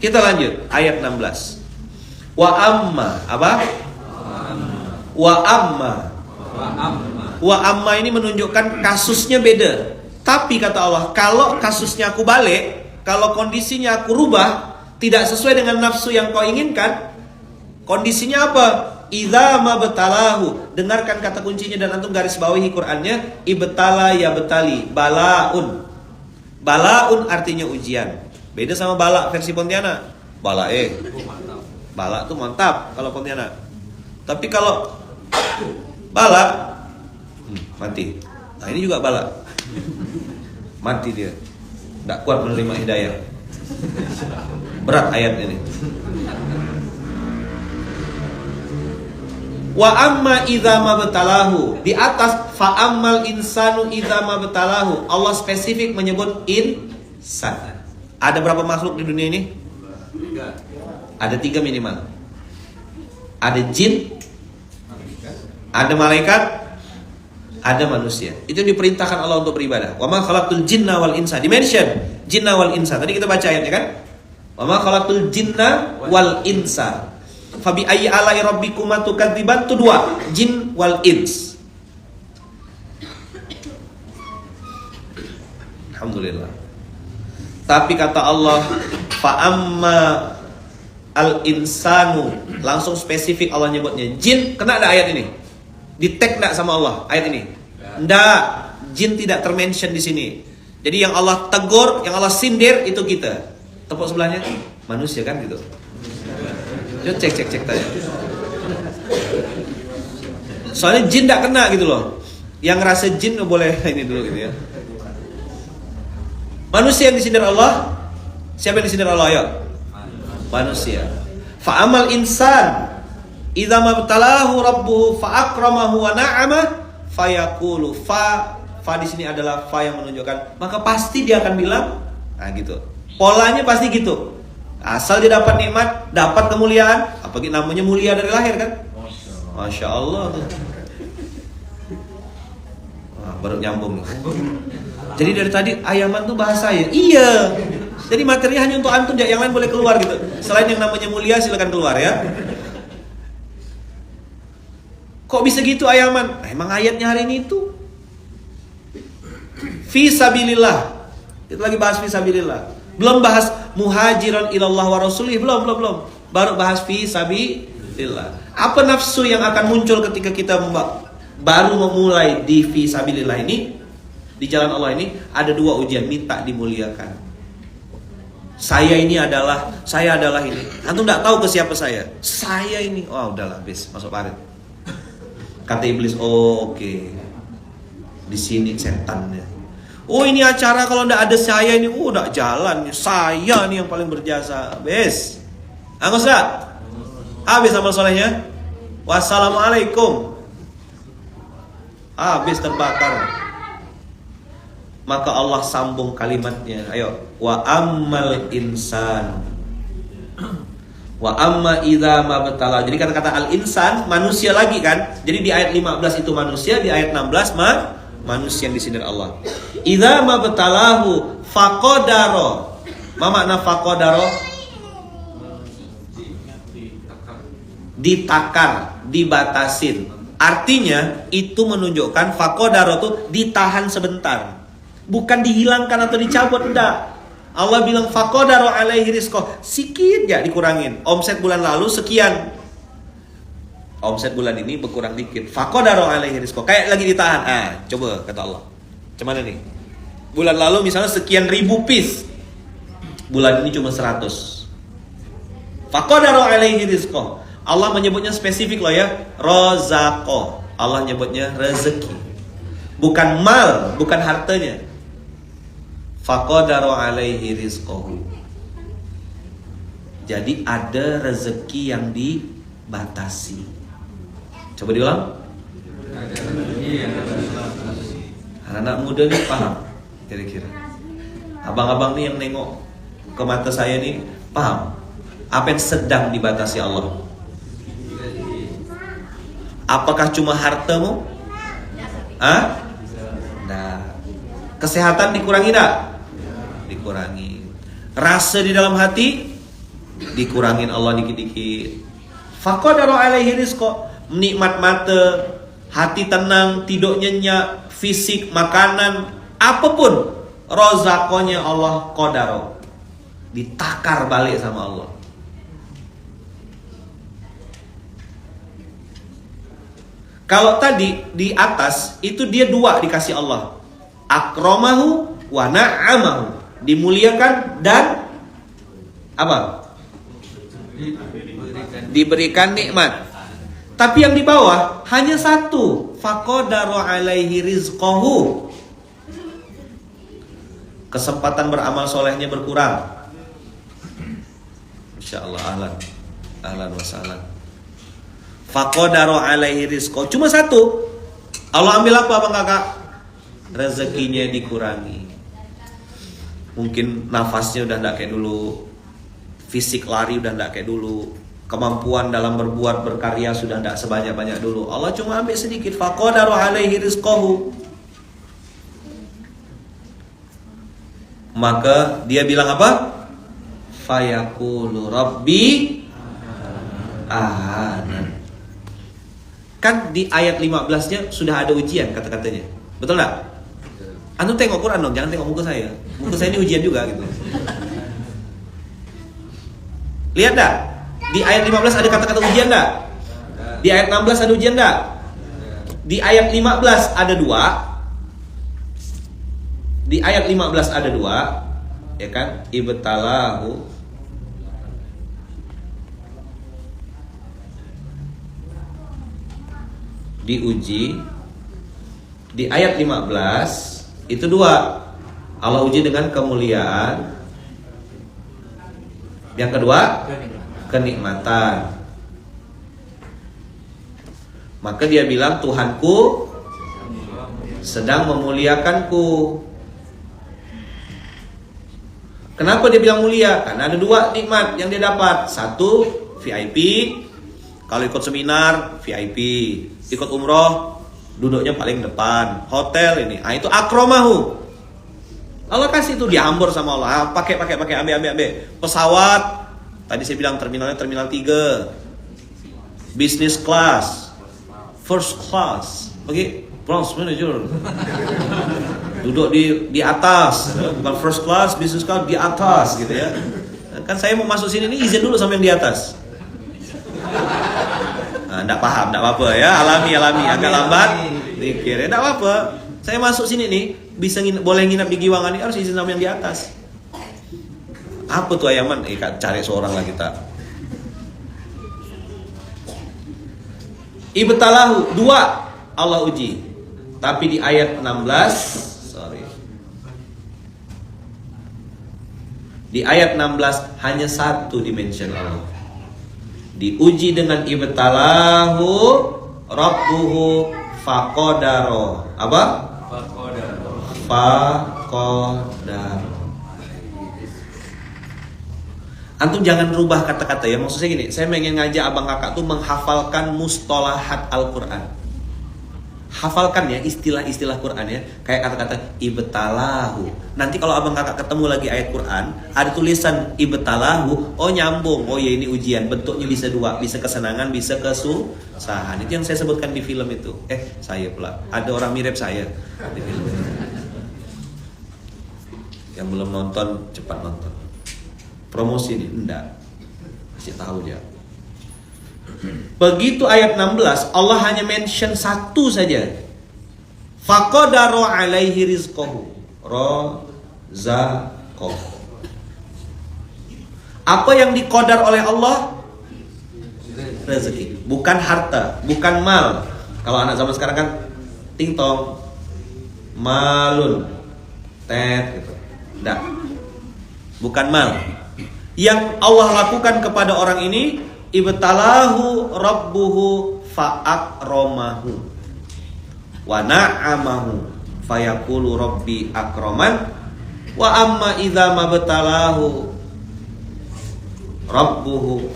Kita lanjut ayat 16. Wa amma, apa? Wa amma. Wa amma ini menunjukkan kasusnya beda. Tapi kata Allah, kalau kasusnya aku balik, kalau kondisinya aku rubah, tidak sesuai dengan nafsu yang kau inginkan, kondisinya apa? Idza ma batalahu. Dengarkan kata kuncinya dan antum garis bawahi Qur'annya. Ibtala ya betali. Balaun. Balaun artinya ujian. Beda sama bala versi Pontianak. Bala bala tuh mantap kalau Pontianak. Tapi kalau bala mati. Nah ini juga bala. Mati dia. Tidak kuat menerima hidayah. Berat ayat ini. Wa amma idza mabtalahu. Di atas fa ammal insanu idza mabtalahu. Allah spesifik menyebut insan. Ada berapa makhluk di dunia ini? Ada 3 minimal. Ada jin, ada malaikat, ada manusia. Itu diperintahkan Allah untuk beribadah. Wa ma khalaqtul jinna wal insa. Dimension jinna wal insa. Tadi kita baca ayatnya kan? Wa ma khalaqtul jinna wal insa. Fabi ayyi ala'i rabbikuma tukadziban. Itu 2, jin wal ins. Alhamdulillah. Tapi kata Allah, fa amma al insanu, langsung spesifik Allah nyebutnya. Jin kena ada ayat ini? Di tag enggak sama Allah ayat ini? Enggak, jin tidak termention di sini. Jadi yang Allah tegur, yang Allah sindir itu kita. Tepuk sebelahnya, manusia kan gitu. Coba cek tanya. Soalnya jin enggak kena gitu loh. Yang ngerasa jin boleh ini dulu gitu ya. Manusia yang disindir Allah. Siapa yang disindir Allah ya? Manusia. Fa amal insan idza mabtalahu rabbuhu fa akramahu wa na'ama fayaqulu fa di sini adalah fa yang menunjukkan maka pasti dia akan bilang, nah gitu. Polanya pasti gitu. Asal dia dapat nikmat, dapat kemuliaan, apalagi namanya mulia dari lahir kan? Masya Allah tuh. Wah, baru nyambung. Jadi dari tadi ayaman tuh bahasa ya. Iya. Jadi materinya hanya untuk antum, yang lain boleh keluar gitu. Selain yang namanya mulia silakan keluar ya. Kok bisa gitu ayaman? Nah, emang ayatnya hari ini itu fi sabilillah. Kita lagi bahas fi sabilillah. Belum bahas muhajiran ilallah wa rasulih, belum. Baru bahas fi sabilillah. Apa nafsu yang akan muncul ketika kita baru memulai di fi sabilillah ini? Di jalan Allah ini ada 2 ujian, minta dimuliakan. Saya adalah ini. Antum enggak tahu ke siapa saya. Saya ini. Oh, udahlah habis, masuk parit. Kata iblis, oh, oke. Di sini setannya. Oh, ini acara kalau enggak ada saya ini, enggak jalan. Saya nih yang paling berjasa. Habis. Angus enggak? Habis amal solehnya. Wassalamualaikum. Habis terbakar. maka Allah sambung kalimatnya. Ayo, wa ammal insan. Wa amma idza mabtala. Jadi kata-kata al-insan manusia lagi kan? Jadi di ayat 15 itu manusia, di ayat 16 manusia yang disindir Allah. Idza mabtalahu faqadara. Ma makna faqadara? Ditakar, dibatasin. Artinya itu menunjukkan faqadara itu ditahan sebentar. Bukan dihilangkan atau dicabut, enggak. Allah bilang faqadara alaihi rizqah, sikit ya dikurangin. Omset bulan lalu sekian. Omset bulan ini berkurang dikit. Faqadara alaihi rizqah, kayak lagi ditahan. Coba kata Allah. Cuman nih. Bulan lalu misalnya sekian ribu piece. Bulan ini cuma 100. Faqadara alaihi rizqah. Allah menyebutnya spesifik loh ya. Razaqah. Allah nyebutnya rezeki. Bukan mal, bukan hartanya. Faqadara alaihi rizqahu. Jadi ada rezeki yang dibatasi. Coba diulang. Anak muda nih paham kira-kira. Abang-abang nih yang nengok ke mata saya nih paham apa yang sedang dibatasi Allah? Apakah cuma hartamu? Nah, kesehatan dikurangi tak? Dikurangi. Rasa di dalam hati dikurangin Allah dikit-dikit. Faqadara alaihi rizqah. Nikmat mata, hati tenang, tidur nyenyak, fisik, makanan, apapun razaqonya Allah qadara. Ditakar balik sama Allah. Kalau tadi di atas itu dia dua dikasih Allah. Akramahu wa na'amahu. Dimuliakan dan apa? Diberikan nikmat. Tapi yang di bawah hanya satu. Faqadara alaihi rizqahu. Kesempatan beramal solehnya berkurang. Insyaallah ahlan wa sahlan. Faqadara alaihi rizqahu. Cuma satu. Allah ambil apa Bang Kakak? Rezekinya dikurangi. Mungkin nafasnya udah enggak kayak dulu. Fisik lari udah enggak kayak dulu. Kemampuan dalam berbuat berkarya sudah tidak sebanyak-banyak dulu. Allah cuma ambil sedikit. Faqadaru alaihi rizqahu. Maka dia bilang apa? Fayaqulu rabbi ahanan. Kan di ayat 15-nya sudah ada ujian kata-katanya. Betul enggak? Antum tengok Quran dong, jangan tengok muka saya. Muka saya ini ujian juga gitu. Lihat dah. Di ayat 15 ada kata-kata ujian enggak? Di ayat 16 ada ujian enggak? Di ayat 15 ada dua. Di ayat 15 ada dua, ya kan? Ibtalahu. Diuji. Di ayat 15 itu dua. Allah uji dengan kemuliaan. Yang kedua, kenikmatan. Maka dia bilang Tuhanku sedang memuliakanku. Kenapa dia bilang mulia? Karena ada dua nikmat yang dia dapat. Satu VIP. Kalau ikut seminar VIP. Ikut umroh duduknya paling depan. Hotel ini. Itu akramahu. Allah kasih itu diambur sama Allah. Pakai ambil. Pesawat. Tadi saya bilang terminalnya terminal 3. Business class. First class. Oke, branch manager. Duduk di atas, bukan first class, business class di atas gitu ya. Kan saya mau masuk sini nih izin dulu sama yang di atas. Nah, enggak paham, enggak apa-apa ya. Alami, agak lambat. Mikir, enggak apa-apa. Saya masuk sini nih, bisa boleh nginap di Giwangan nih, harus izin sama yang di atas. Apa tuh ayaman? Cari seorang lah kita. Ibtalahu, dua Allah uji. Tapi di ayat 16, di ayat 16 hanya satu dimension Allah. Diuji dengan ibtalahu rabbuhu faqadaro. Apa? faqadar. Antum jangan rubah kata-kata ya. Maksud saya gini, saya pengen ngajak abang kakak tuh menghafalkan mustalahat Al-Quran. Hafalkan ya istilah-istilah Quran ya. Kayak kata-kata ibtalahu. Nanti kalau abang kakak ketemu lagi ayat Quran, ada tulisan ibtalahu, oh nyambung. Oh ya ini ujian, bentuknya bisa dua, bisa kesenangan, bisa kesusahan. Itu yang saya sebutkan di film itu. Saya pula. Ada orang mirip saya di film itu. Yang belum nonton, cepat nonton. Promosi ini enggak, kasih tahu dia. Begitu ayat 16 Allah hanya mention satu saja, faqadara alaihi rizqahu, razaqahu. Apa yang dikodar oleh Allah? Rezeki, bukan harta, bukan mal. Kalau anak zaman sekarang kan tingtong, malun, tet gitu. Enggak, bukan mal. Yang Allah lakukan kepada orang ini, ibtalahu rabbuhu fa'akramahu wa na'amahu fayaqulu rabbi akraman wa amma idza mabtalahu rabbuhu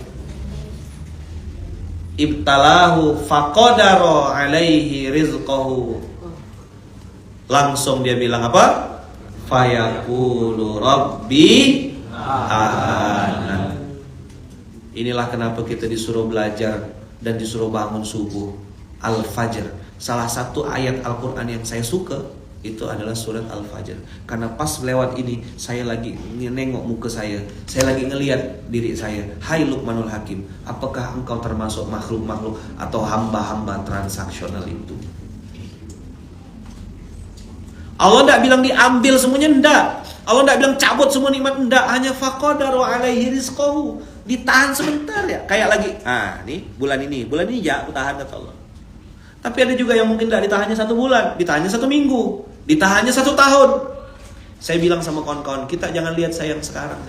ibtalahu faqadara alaihi rizqahu. Langsung dia bilang apa? Fayaqulu rabbi ahana. Inilah kenapa kita disuruh belajar dan disuruh bangun subuh, Al-Fajr. Salah satu ayat Al-Quran yang saya suka itu adalah surat Al-Fajr. Karena pas lewat ini saya lagi nengok muka saya lagi ngelihat diri saya. Hai Luqmanul Hakim, apakah engkau termasuk makhluk-makhluk atau hamba-hamba transaksional itu? Allah tidak bilang diambil semuanya, enggak. Allah tidak bilang cabut semua nikmat, enggak. Hanya faqadaru alaihi rizqahu, ditahan sebentar ya. Kayak lagi, nih bulan ini ya aku tahan kata Allah. Tapi ada juga yang mungkin tidak ditahannya 1 bulan, ditahannya 1 minggu, ditahannya 1 tahun. Saya bilang sama kawan-kawan, kita jangan lihat saya yang sekarang.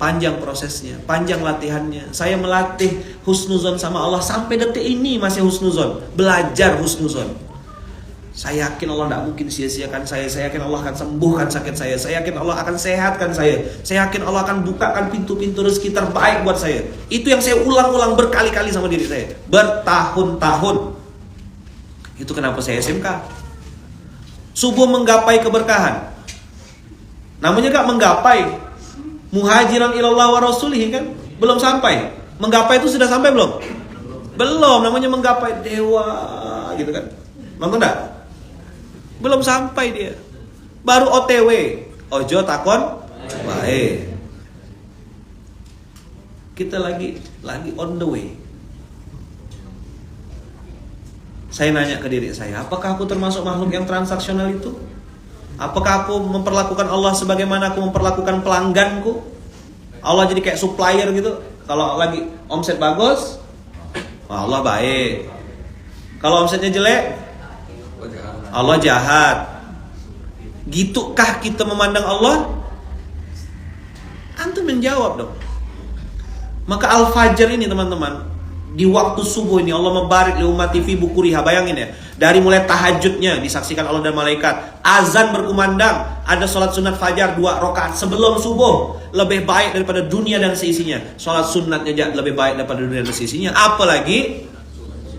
Panjang prosesnya, panjang latihannya. Saya melatih husnuzon sama Allah sampai detik ini masih husnuzon, belajar husnuzon. Saya yakin Allah tidak mungkin sia-siakan saya. Saya yakin Allah akan sembuhkan sakit saya. Saya yakin Allah akan sehatkan saya. Saya yakin Allah akan bukakan pintu-pintu rezeki terbaik buat saya. Itu yang saya ulang-ulang berkali-kali sama diri saya, bertahun-tahun. Itu kenapa saya SMK. Subuh menggapai keberkahan. Namanya gak menggapai. Muhajiran ilallah wa rasulih kan? Belum sampai. Menggapai itu sudah sampai belum? Belum, namanya menggapai dewa gitu kan. Nonton enggak? Belum sampai dia. Baru OTW. Ojo takon bae. Kita lagi on the way. Saya nanya ke diri saya, apakah aku termasuk makhluk yang transaksional itu? Apakah aku memperlakukan Allah sebagaimana aku memperlakukan pelangganku? Allah jadi kayak supplier gitu. Kalau lagi omset bagus, Allah baik. Kalau omsetnya jelek, Allah jahat. Gitukah kita memandang Allah? Antum menjawab dong. Maka Al-Fajr ini teman-teman, di waktu subuh ini Allah membarik li ummati fi bukuriha. Bayangin ya, dari mulai tahajudnya disaksikan Allah dan malaikat, azan berkumandang, ada sholat sunat fajar 2 rakaat sebelum subuh, lebih baik daripada dunia dan seisinya. Sholat sunatnya lebih baik daripada dunia dan seisinya. Apalagi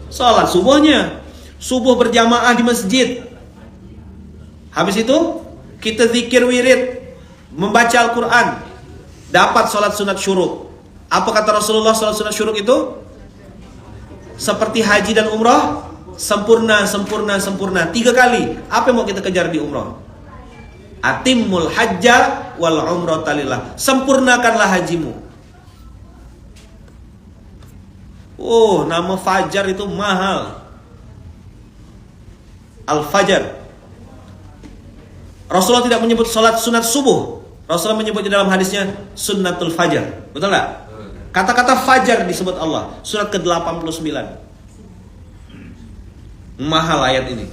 sholat subuhnya. Subuh berjamaah di masjid. Habis itu kita zikir wirid, membaca Al-Quran, dapat sholat sunat syuruk. Apa kata Rasulullah sholat sunat syuruk itu? Seperti haji dan umrah, sempurna, sempurna, sempurna 3 kali. Apa yang mau kita kejar di umrah? Atimul hajja wal umrata lillah. Sempurnakanlah hajimu. Oh, nama fajar itu mahal. Al-Fajr. Rasulullah tidak menyebut salat sunat subuh. Rasulullah menyebutnya dalam hadisnya sunnatul fajar. Betul enggak? Kata-kata fajar disebut Allah. Surat ke-89. Mahal ayat ini.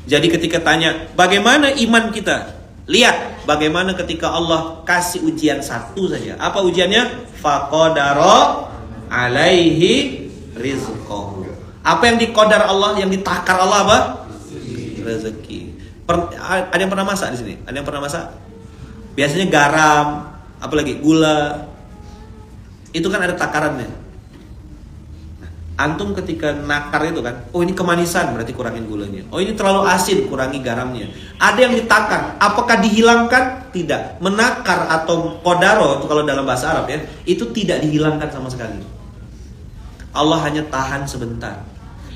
Jadi ketika tanya, bagaimana iman kita? Lihat bagaimana ketika Allah kasih ujian satu saja. Apa ujiannya? Faqadara alaihi rizqahu. Apa yang dikodar Allah, yang ditakar Allah apa? rezeki. Ada yang pernah masak di sini? Ada yang pernah masak? Biasanya garam, apalagi gula. Itu kan ada takarannya. Nah, antum ketika nakar itu kan, oh ini kemanisan berarti kurangin gulanya. Oh ini terlalu asin, kurangi garamnya. Ada yang ditakar, apakah dihilangkan? Tidak. Menakar atau qadaro itu kalau dalam bahasa Arab ya, itu tidak dihilangkan sama sekali. Allah hanya tahan sebentar.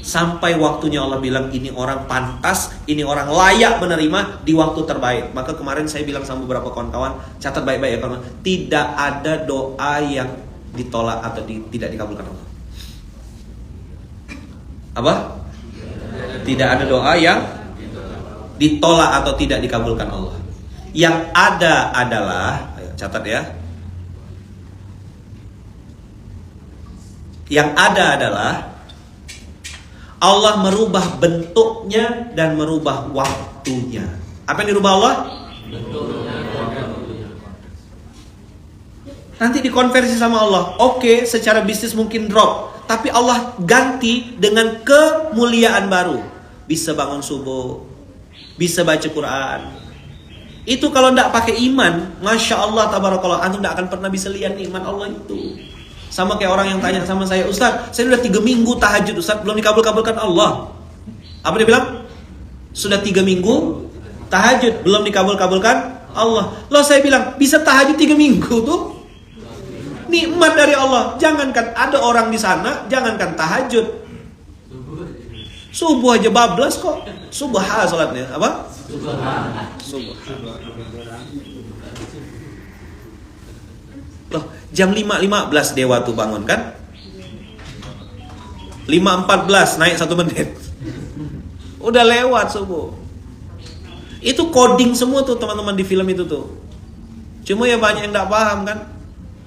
Sampai waktunya Allah bilang ini orang pantas, ini orang layak menerima di waktu terbaik. Maka kemarin saya bilang sama beberapa kawan-kawan, catat baik-baik ya kawan, tidak ada doa yang ditolak atau tidak dikabulkan Allah. Apa? Tidak ada doa yang ditolak atau tidak dikabulkan Allah. Yang ada adalah, ayo catat ya. Yang ada adalah Allah merubah bentuknya dan merubah waktunya. Apa yang dirubah Allah? Nanti dikonversi sama Allah. Oke, secara bisnis mungkin drop, tapi Allah ganti dengan kemuliaan baru. Bisa bangun subuh, bisa baca Quran. Itu kalau tidak pakai iman, Masya Allah, tabarakallah, antum tidak akan pernah bisa lihat iman Allah itu. Sama kayak orang yang tanya sama saya, Ustaz, saya sudah 3 minggu tahajud, Ustaz, belum dikabul-kabulkan Allah. Apa dia bilang? Sudah 3 minggu tahajud, belum dikabul-kabulkan Allah. Loh saya bilang, bisa tahajud 3 minggu tuh nikmat dari Allah. Jangankan ada orang di sana, jangankan tahajud, subuh aja bablas kok. Subhan salatnya, apa? Subhan. Loh, jam 5.15 dewa tuh bangun kan? 5.14 naik 1 menit. Udah lewat subuh. Itu coding semua tuh teman-teman di film itu tuh. Cuma ya banyak yang enggak paham kan.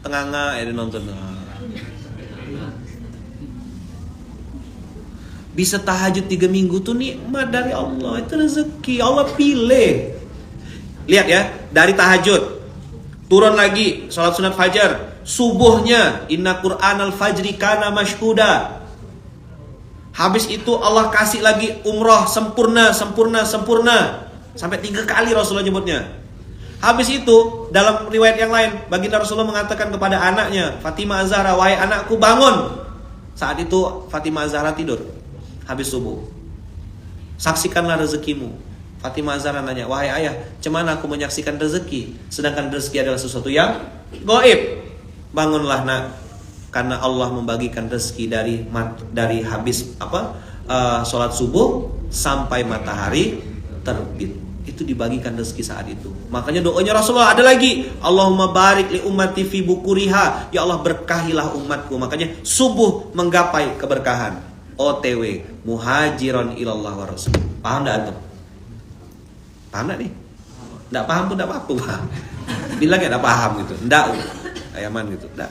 Tengah-tengah ya nonton. Bisa tahajud 3 minggu tuh nikmat dari Allah. Itu rezeki Allah pilih. Lihat ya, dari tahajud turun lagi salat sunat fajar, subuhnya inna Qur'anal fajri kana mashhuda. Habis itu Allah kasih lagi umrah sempurna sampai 3 kali Rasulullah nyebutnya. Habis itu dalam riwayat yang lain baginda Rasulullah mengatakan kepada anaknya Fatimah Az-Zahra, wahai anakku bangun. Saat itu Fatimah Az-Zahra tidur habis subuh. Saksikanlah rezekimu. Fatimah Az-Zahra nanya, wahai ayah, cemana aku menyaksikan rezeki, sedangkan rezeki adalah sesuatu yang gaib. Bangunlah nak, karena Allah membagikan rezeki dari habis sholat subuh sampai matahari terbit. Itu dibagikan rezeki saat itu. Makanya doanya Rasulullah ada lagi, Allahumma barik li ummati fi bukuriha, ya Allah berkahilah umatku. Makanya subuh menggapai keberkahan. OTW muhajiron ilallah wa rasul. Paham enggak antum? Paham gak nih? Nggak paham pun nggak apa-apa, Pak. Bilang ya nggak paham gitu. Nggak, ayaman gitu. Nggak.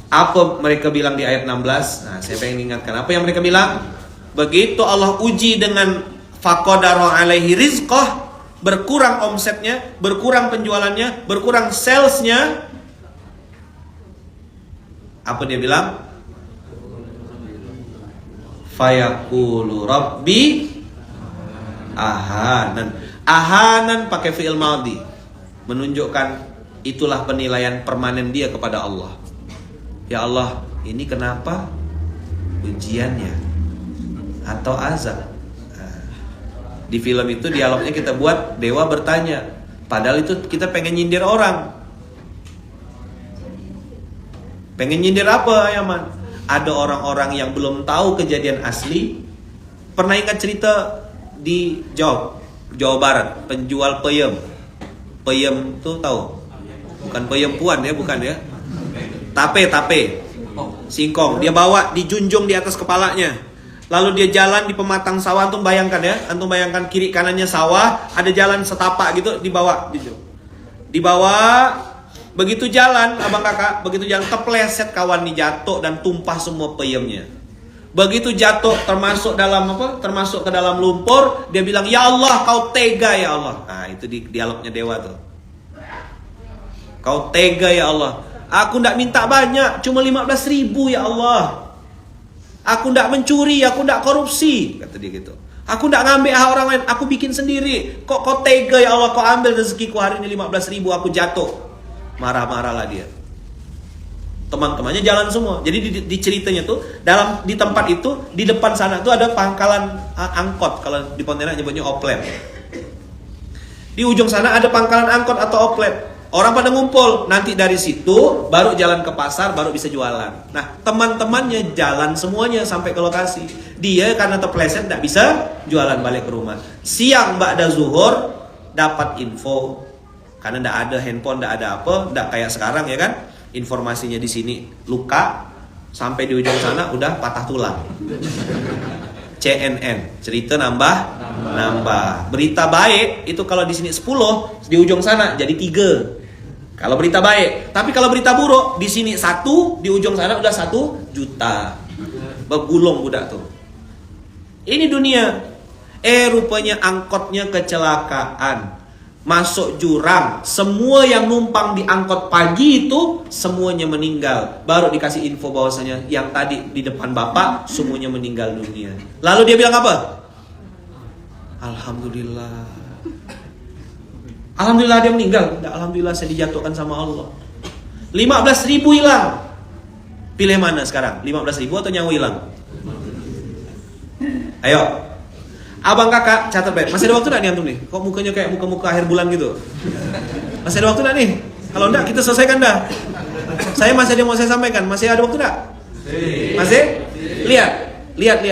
Apa mereka bilang di ayat 16? Nah, saya pengen ingatkan. Apa yang mereka bilang? Begitu Allah uji dengan faqadara alaihi rizqah, berkurang omsetnya, berkurang penjualannya, berkurang salesnya. Apa dia bilang? Fayaqulu rabbi ahanan. Ahanan pakai fi'il madhi, menunjukkan itulah penilaian permanen dia kepada Allah. Ya Allah, ini kenapa ujiannya atau azab? Di film itu dialognya kita buat dewa bertanya, padahal itu kita pengen nyindir orang. Pengen nyindir apa, Yaman? Ada orang-orang yang belum tahu kejadian asli. Pernah ingat cerita di Jawa Barat, penjual peyem. Peyem tuh tahu? Bukan peyem puan ya, bukan ya. Tape, singkong. Dia bawa, dijunjung di atas kepalanya. Lalu dia jalan di pematang sawah. Antum bayangkan ya, antum bayangkan kiri kanannya sawah, ada jalan setapak gitu, dibawa. Begitu jalan, abang kakak, begitu jalan kepleset kawan nih, jatuh dan tumpah semua peyemnya. Begitu jatuh termasuk ke dalam lumpur, dia bilang, ya Allah kau tega ya Allah. Nah itu di dialognya dewa tuh. Kau tega ya Allah. Aku ndak minta banyak, cuma 15.000 ya Allah. Aku ndak mencuri, aku ndak korupsi, kata dia gitu. Aku ndak ngambil hak orang lain, aku bikin sendiri. Kok kau tega ya Allah, kau ambil rezekiku hari ini 15.000, aku jatuh. Marah-marahlah dia. Teman-temannya jalan semua. Jadi di ceritanya tuh di tempat itu, di depan sana tuh ada pangkalan angkot. Kalau di Pontianak nyebutnya oplet. Di ujung sana ada pangkalan angkot atau oplet. Orang pada ngumpul, nanti dari situ baru jalan ke pasar, baru bisa jualan. Nah, teman-temannya jalan semuanya sampai ke lokasi. Dia karena terpleset tidak bisa jualan balik ke rumah. Siang ba'da zuhur dapat info, karena tidak ada handphone, tidak ada apa, tidak kayak sekarang ya kan. Informasinya di sini luka, sampai di ujung sana udah patah tulang. CNN, cerita nambah. Berita baik itu kalau di sini 10, di ujung sana jadi 3. Kalau berita baik, tapi kalau berita buruk di sini 1, di ujung sana udah 1 juta. Bergulung budak tuh. Ini dunia. Rupanya angkotnya kecelakaan, masuk jurang. Semua yang numpang di angkot pagi itu semuanya meninggal. Baru dikasih info bahwasanya yang tadi di depan bapak semuanya meninggal dunia. Lalu dia bilang apa? Alhamdulillah. Alhamdulillah dia meninggal. Tidak, alhamdulillah saya dijatuhkan sama Allah. 15.000 hilang. Pilih mana sekarang? 15.000 atau nyawa hilang? Ayo. Abang kakak catat baik. Masih ada waktu enggak nih antum nih? Kok mukanya kayak muka-muka akhir bulan gitu? Masih ada waktu enggak nih? Kalau enggak kita selesaikan dah. Saya masih ada yang mau saya sampaikan. Masih ada waktu enggak? Masih? Lihat.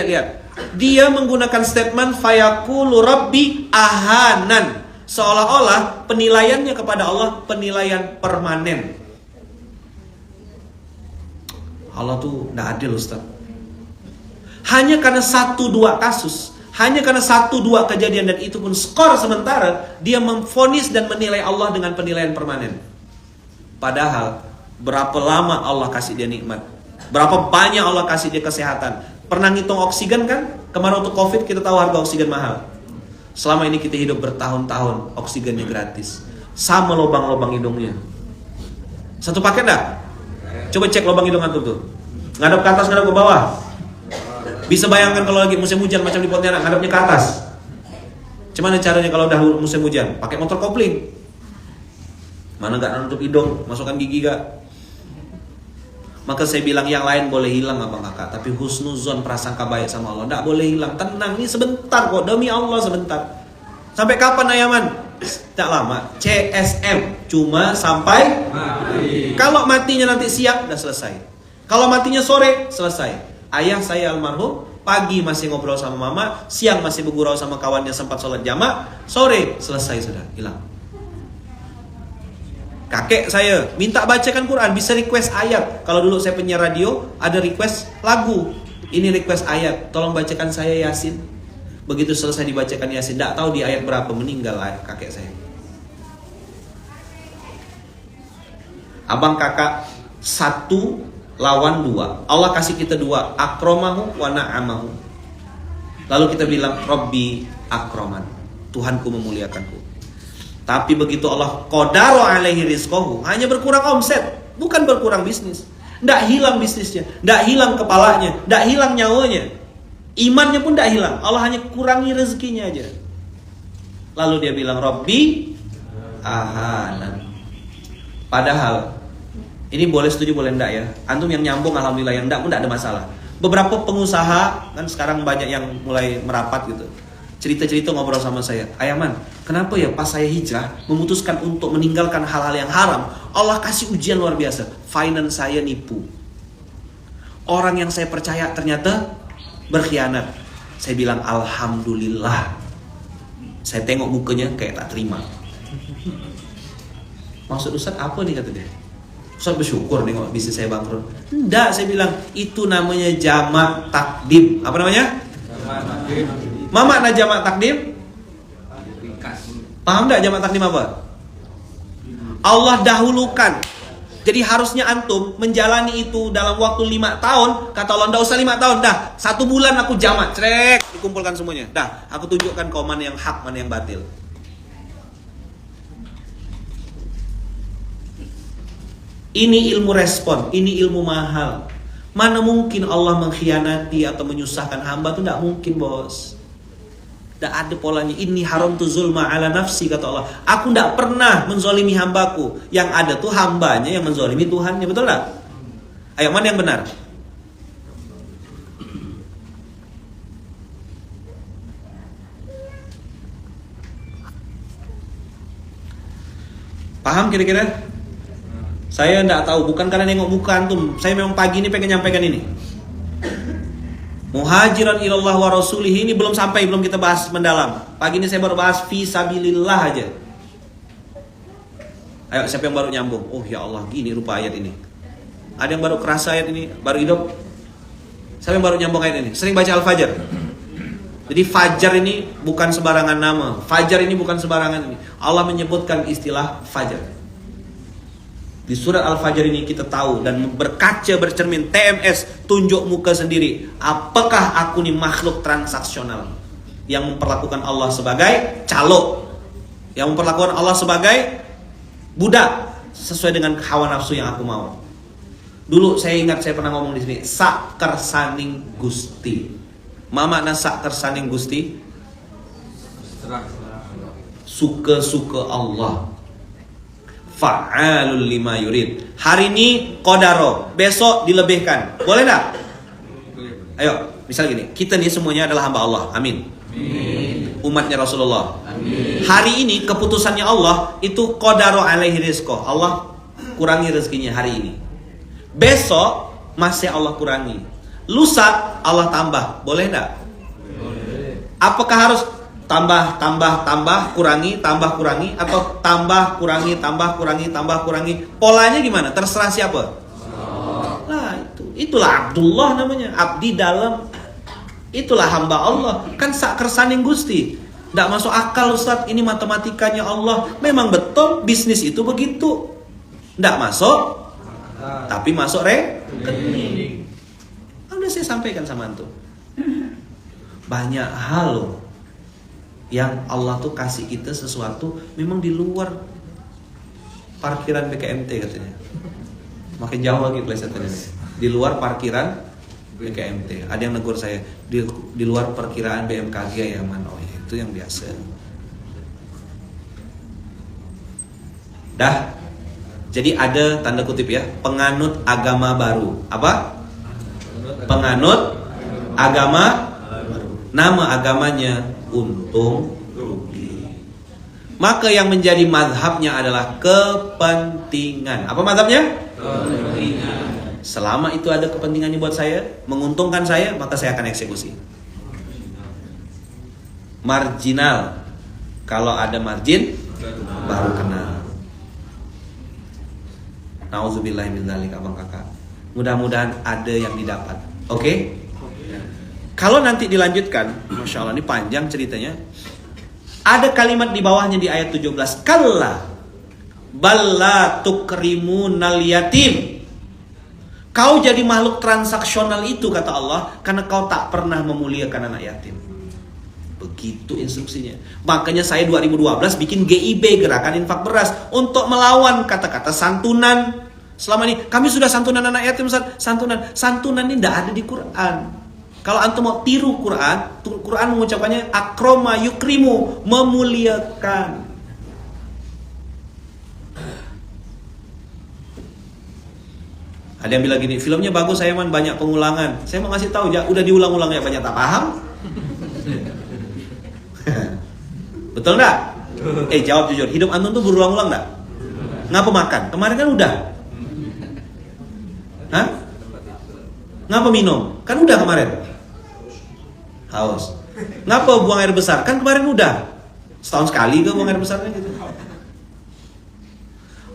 Dia menggunakan statement fayaqulu rabbi ahanan. Seolah-olah penilaiannya kepada Allah penilaian permanen. Allah tuh tidak adil, Ustaz. Hanya karena 1-2 kasus, hanya karena 1-2 kejadian, dan itu pun skor sementara, dia memvonis dan menilai Allah dengan penilaian permanen. Padahal berapa lama Allah kasih dia nikmat, berapa banyak Allah kasih dia kesehatan. Pernah ngitung oksigen kan? Kemarin untuk COVID kita tahu harga oksigen mahal. Selama ini kita hidup bertahun-tahun, oksigennya gratis. Sama lubang-lubang hidungnya. Satu paket dah. Coba cek lubang hidung antum tuh. Ngadap ke atas, ngadap ke bawah. Bisa bayangkan kalau lagi musim hujan macam di Pontianak, ngadapnya ke atas. Gimana caranya kalau udah musim hujan? Pakai motor kopling. Mana gak nutup hidung, masukkan gigi gak? Maka saya bilang yang lain boleh hilang abang kakak, tapi husnuzon, prasangka baik sama Allah tidak boleh hilang. Tenang, ini sebentar kok, demi Allah sebentar. Sampai kapan Ayaman? Tidak lama. CSM cuma sampai mati. Kalau matinya nanti siang, udah selesai. Kalau matinya sore, selesai. Ayah saya almarhum, pagi masih ngobrol sama mama, siang masih bergurau sama kawannya sempat sholat jamak, sore selesai sudah, hilang. Kakek saya minta bacakan Quran, bisa request ayat. Kalau dulu saya penyiar radio, ada request lagu. Ini request ayat, tolong bacakan saya Yasin. Begitu selesai dibacakan Yasin, tidak tahu di ayat berapa meninggal kakek saya. Abang kakak 1 lawan 2. Allah kasih kita 2, akramahu wa na'amahu. Lalu kita bilang Rabbi akraman, Tuhanku memuliakanku. Tapi begitu Allah qadaro alaihi rizqahu, hanya berkurang omset, bukan berkurang bisnis. Tidak hilang bisnisnya, tidak hilang kepalanya, tidak hilang nyawanya, imannya pun tidak hilang. Allah hanya kurangi rezekinya aja. Lalu dia bilang Rabbi ahanan. Padahal ini boleh setuju boleh enggak ya. Antum yang nyambung alhamdulillah, yang enggak pun enggak ada masalah. Beberapa pengusaha kan sekarang banyak yang mulai merapat gitu. Cerita-cerita ngobrol sama saya, Ayaman, kenapa ya pas saya hijrah memutuskan untuk meninggalkan hal-hal yang haram, Allah kasih ujian luar biasa. Finance saya nipu, orang yang saya percaya ternyata berkhianat. Saya bilang alhamdulillah. Saya tengok mukanya kayak tak terima. Maksud Ustaz apa nih, kata dia? Ustaz bersyukur nengok bisnis saya bangkrut. Enggak, saya bilang itu namanya jamak takdim. Apa namanya? Jamak takdim. Mama makna jamak takdim? Paham enggak jamak takdim apa? Allah dahulukan. Jadi harusnya antum menjalani itu dalam waktu 5 tahun. Kata Allah, enggak usah 5 tahun, dah 1 bulan aku jamak, crek, dikumpulkan semuanya. Dah, aku tunjukkan kau mana yang hak, mana yang batil. Ini ilmu respon, ini ilmu mahal. Mana mungkin Allah mengkhianati atau menyusahkan hamba tuh tidak mungkin, bos. Tidak ada polanya. Inni haram tu zulma ala nafsi, kata Allah. Aku tidak pernah menzolimi hambaku. Yang ada tuh hambanya yang menzolimi Tuhannya. Betul tak? Ayo, mana yang benar? Paham kira-kira? Saya tidak tahu. Bukan karena nengok muka antum. Saya memang pagi ini pengen nyampaikan ini. Muhajiran ilallah wa rasulih ini belum sampai, belum kita bahas mendalam. Pagi ini saya baru bahas fi sabilillah aja. Ayo, siapa yang baru nyambung? Oh ya Allah, gini rupa ayat ini. Ada yang baru kerasa ayat ini, baru hidup? Siapa yang baru nyambung ayat ini? Sering baca Al-Fajr. Jadi Fajar ini bukan sembarangan nama. Fajar ini bukan sembarangan ini. Allah menyebutkan istilah Fajar. Di surat Al-Fajr ini kita tahu dan berkaca, bercermin, TMS, tunjuk muka sendiri. Apakah aku ini makhluk transaksional yang memperlakukan Allah sebagai calo, yang memperlakukan Allah sebagai budak sesuai dengan hawa nafsu yang aku mau. Dulu saya ingat saya pernah ngomong di sini, sak kersaning Gusti. Ma makna sak kersaning Gusti? Suka-suka Allah. Fa'alul lima yurid. Hari ini qadaro, besok dilebihkan. Boleh tak? Ayo, misal gini, kita nih semuanya adalah hamba Allah. Amin. Amin. Umatnya Rasulullah. Amin. Hari ini keputusannya Allah itu qadaro alaihi rizqo. Allah kurangi rezekinya hari ini. Besok masih Allah kurangi. Lusa Allah tambah. Boleh tak? Boleh. Apakah harus tambah, kurangi, atau tambah, kurangi? Polanya gimana? Terserah siapa? Lah itulah Abdullah namanya, abdi dalam. Itulah hamba Allah. Kan sak kersaning Gusti. Tidak masuk akal, Ustaz, ini matematikanya Allah. Memang betul bisnis itu begitu. Tidak masuk, tapi masuk rekening. Udah saya sampaikan sama antum. Banyak hal loh yang Allah tuh kasih kita sesuatu memang di luar parkiran BKMT katanya. Makin jauh lagi plesetannya. Di luar parkiran BKMT. Ada yang negur saya, di luar perkiraan BMKG ya man. Oh ya, itu yang biasa. Dah. Jadi ada tanda kutip ya, penganut agama baru. Apa? Penganut agama baru. Nama agamanya untung rugi. Maka yang menjadi mazhabnya adalah kepentingan. Apa mazhabnya? Kepentingan. Selama itu ada kepentingannya buat saya, menguntungkan saya, maka saya akan eksekusi. Marginal. Kalau ada margin, baru kenal. Nauzubillahi min dzalik, abang kakak. Mudah-mudahan ada yang didapat. Oke? Kalau nanti dilanjutkan, Masya Allah ini panjang ceritanya. Ada kalimat di bawahnya di ayat 17. Kalla balla tukrimunal yatim. Kau jadi makhluk transaksional itu, kata Allah, karena kau tak pernah memuliakan anak yatim. Begitu instruksinya. Makanya saya 2012 bikin GIB, Gerakan Infak Beras, untuk melawan kata-kata santunan. Selama ini kami sudah santunan anak yatim, Ustaz. Santunan ini tidak ada di Quran. Kalau antum mau tiru Quran, Quran mengucapkannya akroma yukrimu, memuliakan. Ada yang bilang gini, filmnya bagus saya man, banyak pengulangan. Saya mau ngasih tahu, udah diulang-ulang ya, banyak tak paham. Betul enggak? Jawab jujur, hidup antum tuh berulang-ulang enggak? Ngapa makan? Kemarin kan udah. Hah? Ngapa minum? Kan udah kemarin. Haus. Ngapa buang air besar? Kan kemarin udah. Setahun sekali ke buang air besarnya gitu.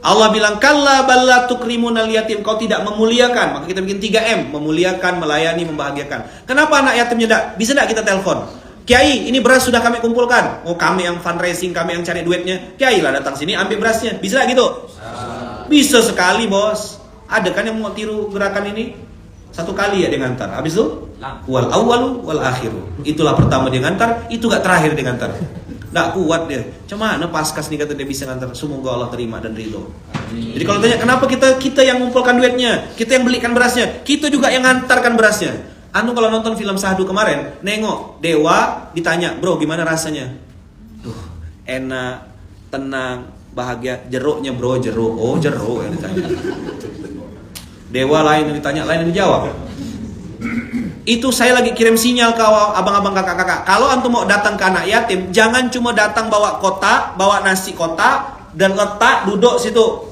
Allah bilang kalla balla tukrimunal yatim, kau tidak memuliakan. Maka kita bikin 3M, memuliakan, melayani, membahagiakan. Kenapa anak yatimnya enggak? Bisa enggak kita telepon? Kiai, ini beras sudah kami kumpulkan. Oh, kami yang fundraising, kami yang cari duitnya. Kiai lah datang sini ambil berasnya. Bisa enggak gitu? Bisa sekali, Bos. Ada kan yang mau tiru gerakan ini? Satu kali ya dia ngantar. Habis itu wal awwalu wal akhiru. Itulah pertama dia ngantar, itu gak terakhir dia ngantar.
Nggak kuat dia. Cuma mana Paskas nih kata dia bisa ngantar. Semoga Allah terima dan ridho. Jadi kalau tanya kenapa kita yang ngumpulkan duitnya, kita yang belikan berasnya, kita juga yang ngantarkan berasnya. Anu kalau nonton film Sahdu kemarin, nengok Dewa ditanya, bro gimana rasanya? Duh, enak, tenang, bahagia. Jeruknya bro, jeruk. Oh jeruk yang ditanya. Dewa lain yang ditanya, lain yang dijawab. Itu saya lagi kirim sinyal ke abang-abang kakak-kakak. Kalau antum mau datang ke anak yatim, jangan cuma datang bawa kotak, bawa nasi kotak dan letak duduk situ.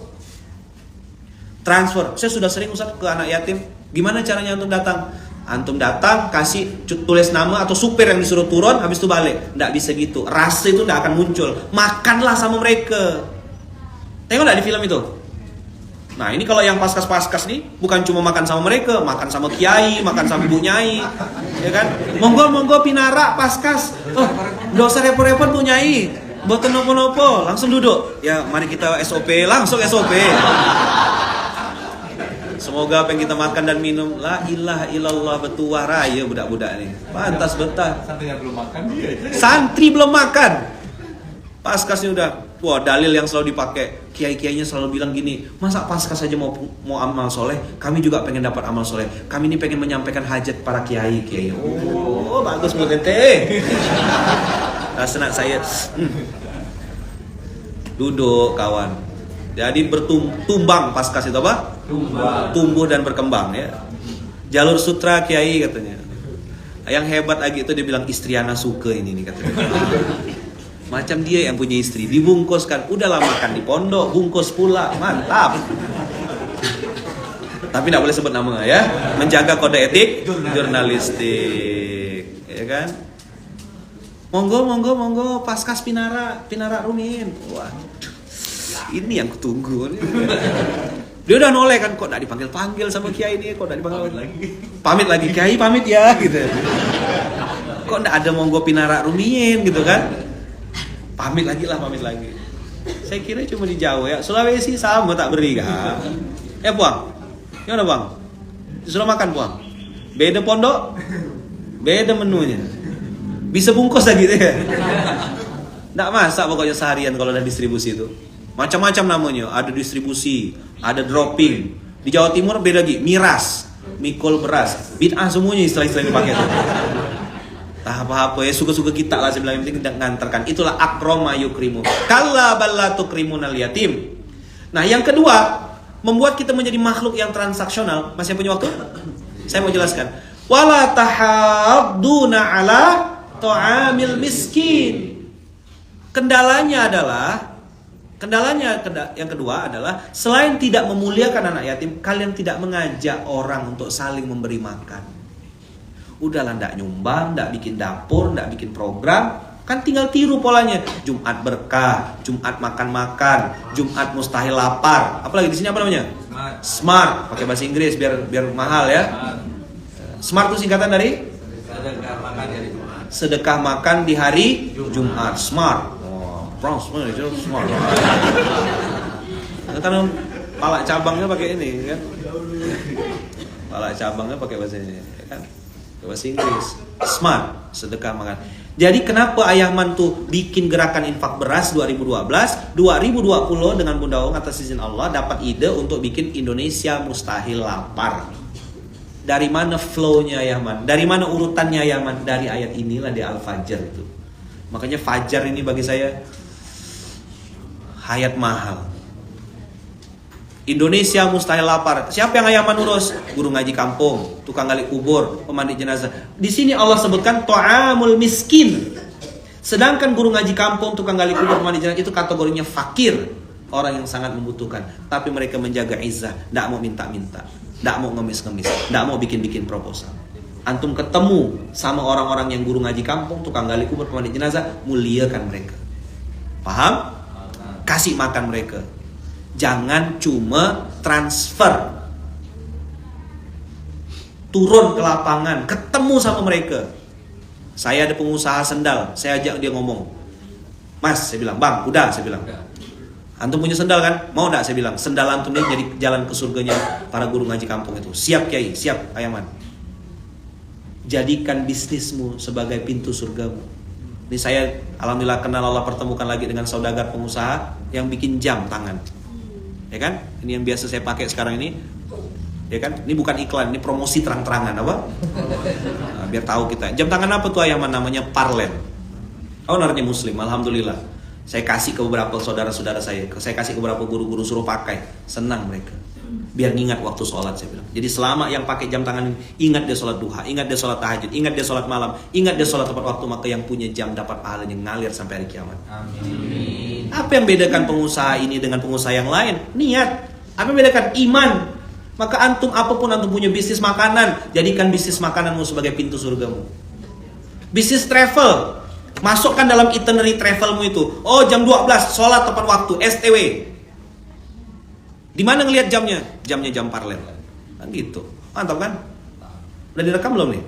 Transfer. Saya sudah sering Ustaz ke anak yatim. Gimana caranya antum datang? Antum datang, kasih tulis nama atau supir yang disuruh turun, habis itu balik. Nggak bisa gitu. Rasa itu nggak akan muncul. Makanlah sama mereka. Tengok nggak di film itu? Nah ini kalau yang paskas-paskas nih, bukan cuma makan sama mereka, makan sama kiai, makan sama ibu nyai, ya kan? Monggo pinara paskas. Oh, nggak usah repot-repot bu nyai. Buat nopo-nopo, langsung duduk. Ya mari kita SOP, langsung SOP. Semoga apa yang kita makan dan minum, la ilaha illallah betuah raya budak-budak nih. Pantas betah.
Santrinya belum makan dia.
Santri belum makan. Paskasnya udah, wah dalil yang selalu dipakai. Kiai-kiainya selalu bilang gini, masa paskas saja mau amal soleh, kami juga pengen dapat amal soleh. Kami ini pengen menyampaikan hajat para kiai. Oh bagus buat ente. Senang saya. Duduk kawan. Jadi bertumbang paskas itu apa? Tumbuh dan berkembang ya. Jalur sutra kiai katanya. Yang hebat lagi itu dia bilang Istriana suka ini nih katanya. Macam dia yang punya istri dibungkuskan, udahlah makan di pondok, bungkus pula, mantap. Tapi tidak boleh sebut nama ya, menjaga kode etik jurnalistik, ya kan? Monggo paskas pinara Rumin. Wah, ini yang kutunggu. Dia udah noleh kan, kok tidak dipanggil sama kiai ini, kok tidak dipanggil pamit lagi kiai pamit ya gitu. Kok tidak ada monggo pinara Rumin gitu kan? Pamit lagi. Saya kira cuma di Jawa ya. Sulawesi sama tak beri kan. Ya Puang. Gimana Bang? Disuruh makan Puang. Beda pondok, beda menunya. Bisa bungkus lagi deh. Nggak masak pokoknya seharian kalau ada distribusi itu. Macam-macam namanya. Ada distribusi, ada dropping. Di Jawa Timur beda lagi. Miras, mikul beras, bid'ah semuanya istilah-istilah dipakai itu. Apa-apa ya, suka-suka kita lah, saya bilang yang penting kita ngantarkan. Itulah akroma yukrimu. Kalla balla tukrimunal yatim. Nah yang kedua, membuat kita menjadi makhluk yang transaksional. Masih punya waktu? Saya mau jelaskan. Wala tahadduna ala ta'amil miskin. Kendalanya yang kedua adalah selain tidak memuliakan anak yatim, kalian tidak mengajak orang untuk saling memberi makan. Udahlah ndak nyumbang, ndak bikin dapur, ndak bikin program, kan tinggal tiru polanya. Jumat berkah, Jumat makan-makan, Jumat mustahil lapar. Apalagi di sini apa namanya? Smart. Pakai bahasa Inggris biar mahal ya. Smart itu singkatan dari sedekah makan di hari Jumat. Smart. Oh, smart. Karena pala cabangnya pakai ini kan. Pala cabangnya pakai bahasa ini kan. Bahasa Inggris. Smart, sedekah makan. Jadi kenapa Ayahman tuh bikin gerakan infak beras 2012, 2020 dengan Bunda Wong atas izin Allah dapat ide untuk bikin Indonesia mustahil lapar. Dari mana flow-nya Ayahman? Dari mana urutannya Ayahman? Dari ayat inilah di Al-Fajr itu. Makanya Fajar ini bagi saya hayat mahal. Indonesia mustahil lapar. Siapa yang Ayahman urus? Guru ngaji kampung, tukang gali kubur, pemandi jenazah. Di sini Allah sebutkan ta'amul miskin. Sedangkan guru ngaji kampung, tukang gali kubur, pemandi jenazah itu kategorinya fakir, orang yang sangat membutuhkan. Tapi mereka menjaga izzah, tidak mau minta-minta, tidak mau ngemis-ngemis, tidak mau bikin-bikin proposal. Antum ketemu sama orang-orang yang guru ngaji kampung, tukang gali kubur, pemandi jenazah, muliakan mereka. Paham? Kasih makan mereka. Jangan cuma transfer. Turun ke lapangan, ketemu sama mereka. Saya ada pengusaha sendal, saya ajak dia ngomong. Mas, saya bilang, Bang, udah, saya bilang. Antum punya sendal kan? Mau enggak? Saya bilang, sendal antum ini jadi jalan ke surganya para guru ngaji kampung itu. Siap Kiai, siap Ayahman. Jadikan bisnismu sebagai pintu surgamu. Ini saya alhamdulillah kenal, Allah pertemukan lagi dengan saudagar pengusaha yang bikin jam tangan. Ya kan? Ini yang biasa saya pakai sekarang ini. Ya kan? Ini bukan iklan, ini promosi terang-terangan apa? Nah, biar tahu kita. Jam tangan apa tuh Ayaman? Namanya Parlen. Ownernya Muslim, alhamdulillah. Saya kasih ke beberapa saudara-saudara saya kasih ke beberapa guru-guru, suruh pakai. Senang mereka. Biar ingat waktu sholat, saya bilang. Jadi selama yang pakai jam tangan ini, ingat dia sholat duha, ingat dia sholat tahajud, ingat dia sholat malam, ingat dia sholat tepat waktu, maka yang punya jam dapat pahalanya ngalir sampai hari kiamat.
Amin.
Apa yang bedakan pengusaha ini dengan pengusaha yang lain? Niat. Apa yang bedakan? Iman. Maka antum, apapun antum punya bisnis makanan, jadikan bisnis makananmu sebagai pintu surgamu. Bisnis travel, masukkan dalam itinerary travelmu itu. Oh, jam 12 sholat tepat waktu, STW. Di mana ngelihat jamnya? Jamnya jam Parlen. Kan gitu. Mantap kan? Udah direkam belum nih?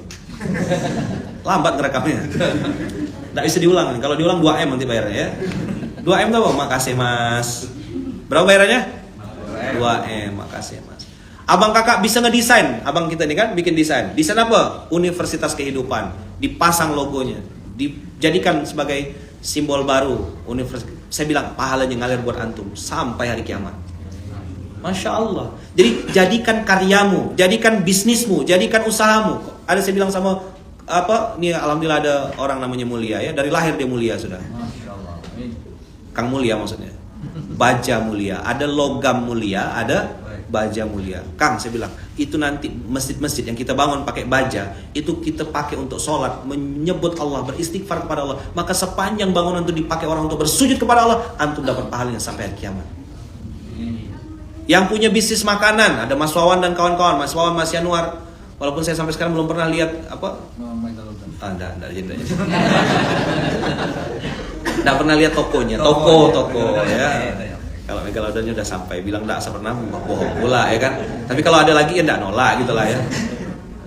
Lambat ngerekamnya. Nggak bisa diulang. Kalau diulang 2M nanti bayarnya ya. 2M tuh Bang? Makasih Mas. Berapa bayarannya? 2M. Makasih Mas. Abang kakak bisa ngedesain. Abang kita nih kan bikin desain. Desain apa? Universitas Kehidupan. Dipasang logonya. Dijadikan sebagai simbol baru universitas. Saya bilang pahalanya ngalir buat antum sampai hari kiamat. Masya Allah. Jadi jadikan karyamu, jadikan bisnismu, jadikan usahamu. Ada saya bilang sama apa? Nih alhamdulillah ada orang namanya Mulia ya. Dari lahir dia mulia sudah. Kang Mulia maksudnya. Baja mulia. Ada logam mulia, ada baja mulia. Kang, saya bilang itu nanti masjid-masjid yang kita bangun pakai baja, itu kita pakai untuk sholat, menyebut Allah, beristighfar kepada Allah. Maka sepanjang bangunan itu dipakai orang untuk bersujud kepada Allah, antum dapat pahalanya sampai hari kiamat. Yang punya bisnis makanan, ada Mas Wawan dan kawan-kawan, Mas Wawan, Mas Yanuar. Walaupun saya sampai sekarang belum pernah lihat apa? Enggak pernah lihat tokonya, toko ya. Kalau Megalodonnya udah sampai, bilang enggak pernah, bohong pula ya kan. Tapi kalau ada lagi ya enggak nolak gitulah ya.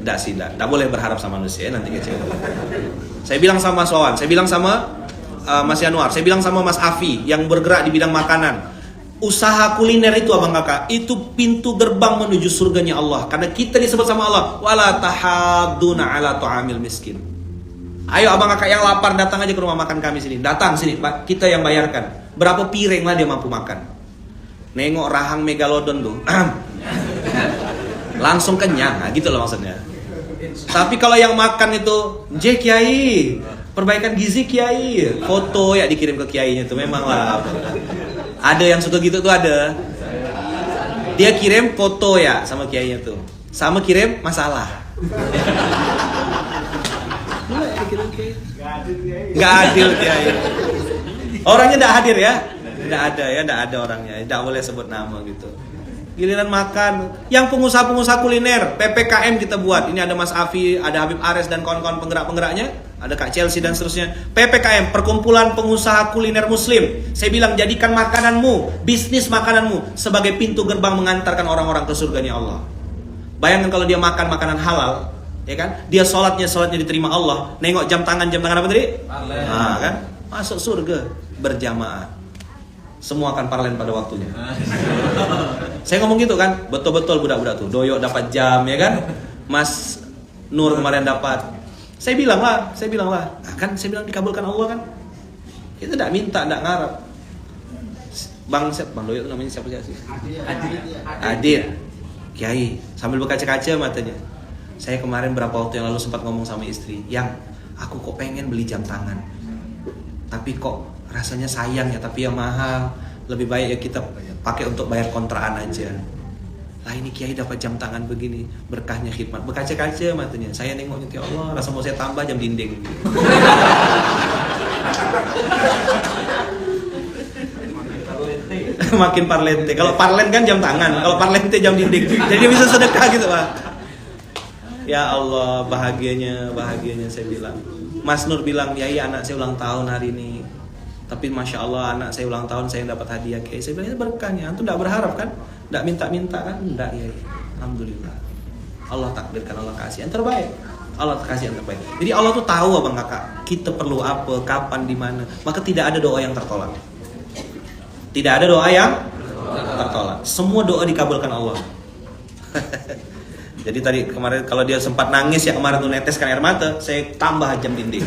Enggak boleh berharap sama manusia nanti kecewa. Saya bilang sama Mas Wawan, saya bilang sama Mas Yanuar, saya bilang sama Mas Afi yang bergerak di bidang makanan. Usaha kuliner itu abang kakak, itu pintu gerbang menuju surganya Allah. Karena kita disebut sama Allah, wala tahadduna ala ta'amil miskin. Ayo abang kakak yang lapar datang aja ke rumah makan kami sini. Datang sini, Pak, kita yang bayarkan. Berapa piring lah dia mampu makan. Nengok rahang Megalodon tuh, langsung kenyang, nah, gitu loh maksudnya. Tapi kalau yang makan itu, Kiai, perbaikan gizi Kiai, foto ya dikirim ke Kiainya tuh, memang lah. Ada yang suka gitu tuh ada. Dia kirim foto ya sama kiainya tuh. Sama kirim masalah. Gak adil kiai. Orangnya gak hadir ya. Gak ada orangnya. Gak boleh sebut nama gitu. Giliran makan. Yang pengusaha-pengusaha kuliner, PPKM kita buat. Ini ada Mas Afi, ada Habib Ares dan kawan-kawan penggerak-penggeraknya. Ada Kak Chelsea dan seterusnya. PPKM, Perkumpulan Pengusaha Kuliner Muslim. Saya bilang jadikan makananmu, bisnis makananmu sebagai pintu gerbang mengantarkan orang-orang ke surganya Allah. Bayangkan kalau dia makan makanan halal, ya kan? Dia sholatnya diterima Allah. Nengok jam tangan apa tadi? Nah, kan? Masuk surga berjamaah. Semua akan parlen pada waktunya. Saya ngomong gitu kan, betul-betul budak-budak tuh. Doyok dapat jam ya kan? Mas Nur kemarin dapat. Saya bilang lah. Nah, kan saya bilang dikabulkan Allah kan. Kita tidak minta, tidak ngarap. Bang Doyok itu namanya siapa sih? Adit. Kiai, sambil berkaca-kaca matanya. Saya kemarin berapa waktu yang lalu sempat ngomong sama istri, yang aku kok pengen beli jam tangan. Tapi kok rasanya sayang ya, tapi ya mahal. Lebih baik ya kita pakai untuk bayar kontrakan aja. Lah ini Kiai dapat jam tangan begini, berkahnya khidmat. Berkaca-kaca matanya. Saya nengoknya, ya Allah, rasa mau saya tambah jam dinding. Makin parlente. Kalau parlen kan jam tangan, kalau parlente jam dinding. Jadi dia bisa sedekah gitu, Pak. Ya Allah, bahagianya saya bilang. Mas Nur bilang, ya iya anak saya ulang tahun hari ini. Tapi Masya Allah anak saya ulang tahun, saya dapat hadiah Kiai. Saya bilang, itu berkahnya. Antum tidak berharap kan? Tidak minta-minta kan? Tidak ya. Alhamdulillah. Allah takdirkan, Allah kasih yang terbaik. Allah kasih yang terbaik. Jadi Allah tuh tahu abang kakak, kita perlu apa, kapan, di mana. Maka tidak ada doa yang tertolak. Tidak ada doa yang tertolak. Semua doa dikabulkan Allah. Jadi tadi kemarin kalau dia sempat nangis ya kemarin tuh neteskan air mata, saya tambah jam dinding.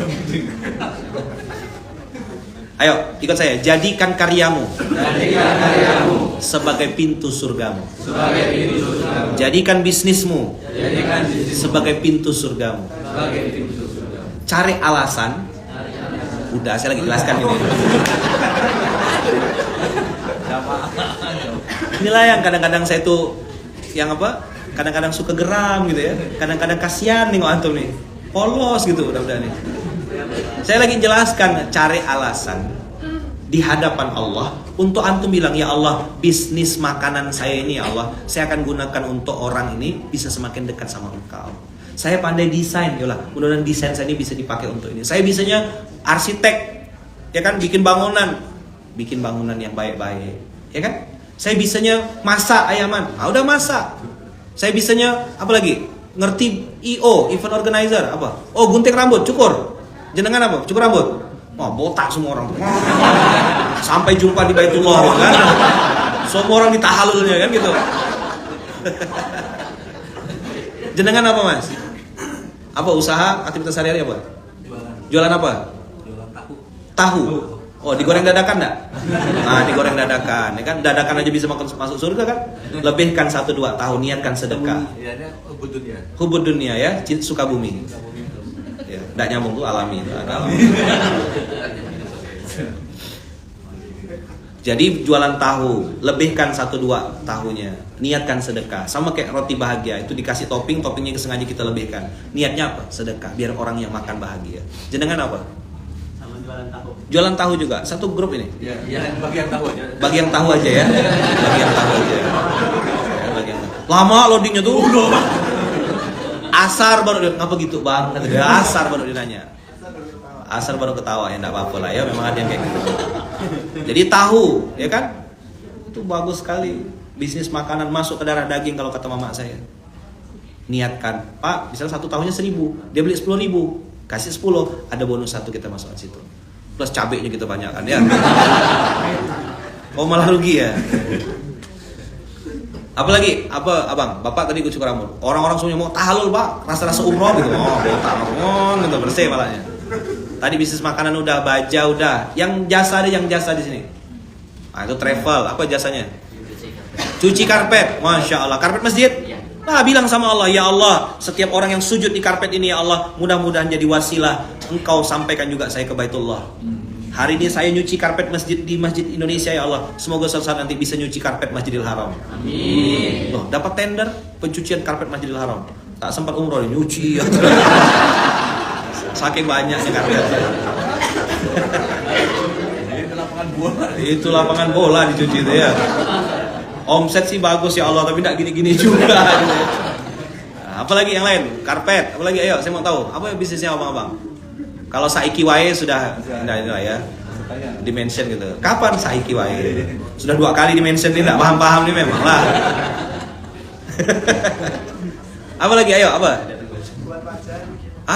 Ayo, ikut saya. Jadikan karyamu
Jadikan karyamu
sebagai pintu surgamu.
sebagai pintu surgamu.
Jadikan bisnismu
Jadikan bisnismu
sebagai pintu surgamu.
sebagai pintu surgamu.
Cari alasan. Udah, saya lagi jelaskan ini. Inilah yang kadang-kadang saya tuh yang apa? Kadang-kadang suka geram gitu ya. Kadang-kadang kasihan nih kok antum nih. Polos gitu udah nih. Saya lagi jelaskan, cari alasan di hadapan Allah untuk antum bilang, ya Allah, bisnis makanan saya ini ya Allah, saya akan gunakan untuk orang ini bisa semakin dekat sama Engkau. Saya pandai desain, ya Allah, mudah-mudahan desain saya ini bisa dipakai untuk ini. Saya bisanya arsitek, ya kan, bikin bangunan yang baik-baik, ya kan? Saya bisanya masak ayaman, udah masak. Saya bisanya apa lagi? Ngerti EO, event organizer, apa? Oh, gunting rambut, cukur. Jenengan apa? Cukur rambut. Wah, botak semua orang. Sampai jumpa di Baitullah, kan? Semua orang di tahallulnya kan gitu. Jenengan apa, Mas? Apa usaha, aktivitas sehari-hari apa? Jualan apa?
Jualan tahu.
Tahu. Oh, digoreng dadakan enggak? Nah, digoreng dadakan. Ya kan, dadakan aja bisa masuk surga kan? Lebihkan 1-2 tahun, niatkan sedekah.
Iya, hubud dunia.
Hubud dunia ya, suka bumi. Ya, enggak nyambung tuh alami itu, ada alami. Jadi jualan tahu, lebihkan 1-2 tahunya. Niatkan sedekah. Sama kayak roti bahagia, itu dikasih topping, toppingnya sengaja kita lebihkan. Niatnya apa? Sedekah, biar orang yang makan bahagia. Jenengan apa? Jualan tahu juga, satu grup ini.
Iya, bagian tahu aja.
Bagian tahu aja ya. Bagian tahu aja. Ya, bagian tahu. Lama loadingnya tuh. Asar baru dia, ngapa gitu bang? Asar baru dia nanya. Asar baru ketawa, ya enggak apa-apa lah ya, memang ada yang kayak gitu. Jadi tahu, ya kan? Itu bagus sekali. Bisnis makanan masuk ke darah daging kalau kata mama saya. Niatkan, Pak, misalnya 1 tahunnya 1.000, dia beli 10.000, kasih 10, ada bonus 1 kita masuk ke situ. Plus cabenya kita banyakkan ya. Oh malah rugi ya. Apalagi apa abang? Bapak tadi ikut cukur rambut. Orang-orang semuanya mau tahallul pak, rasa-rasa umroh gitu. Oh botak, gitu bersih malahnya. Tadi bisnis makanan udah, baja udah. Yang jasa ada yang jasa di sini. Nah itu travel. Apa jasanya? Cuci karpet. Masya Allah. Karpet masjid. Nah bilang sama Allah, ya Allah, setiap orang yang sujud di karpet ini ya Allah, mudah-mudahan jadi wasilah Engkau sampaikan juga saya ke Baitullah. Hari ini saya nyuci karpet masjid di Masjid Indonesia ya Allah. Semoga suatu saat nanti bisa nyuci karpet Masjidil Haram. Amin. Loh, dapat tender pencucian karpet Masjidil Haram. Tak sempat umroh nyuci. Saking banyaknya karpet. Itu lapangan bola dicuci itu ya. Omset sih bagus ya Allah, tapi tidak gini-gini juga. Nah, apalagi yang lain? Karpet. Apalagi ayo, saya mau tahu. Apa bisnisnya abang-abang? Kalau saiki wae sudah ini lah ya. Dimension gitu. Kapan saiki wae? Sudah 2 kali dimension tidak paham-paham nih memang lah. Apa lagi ayo, apa?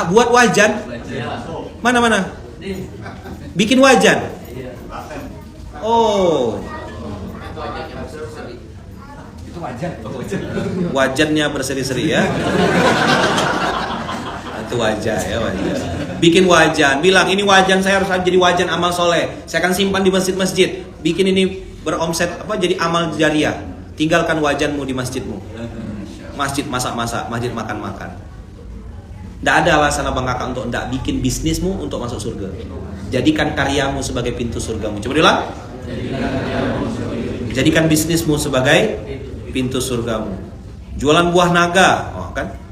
Buat wajan. Mana? Bikin wajan. Oh. Wajannya berseri-seri ya. Itu wajah ya, wajah. Bikin wajan, bilang ini wajan saya harus jadi wajan amal soleh. Saya akan simpan di masjid-masjid. Bikin ini beromset apa jadi amal jariah. Tinggalkan wajanmu di masjidmu. Masjid masak-masak, masjid makan-makan. Tidak ada alasan abang kakak untuk tidak bikin bisnismu untuk masuk surga. Jadikan karyamu sebagai pintu surgamu. Coba diulang. Jadikan bisnismu sebagai pintu surgamu. Jualan buah naga, oh kan?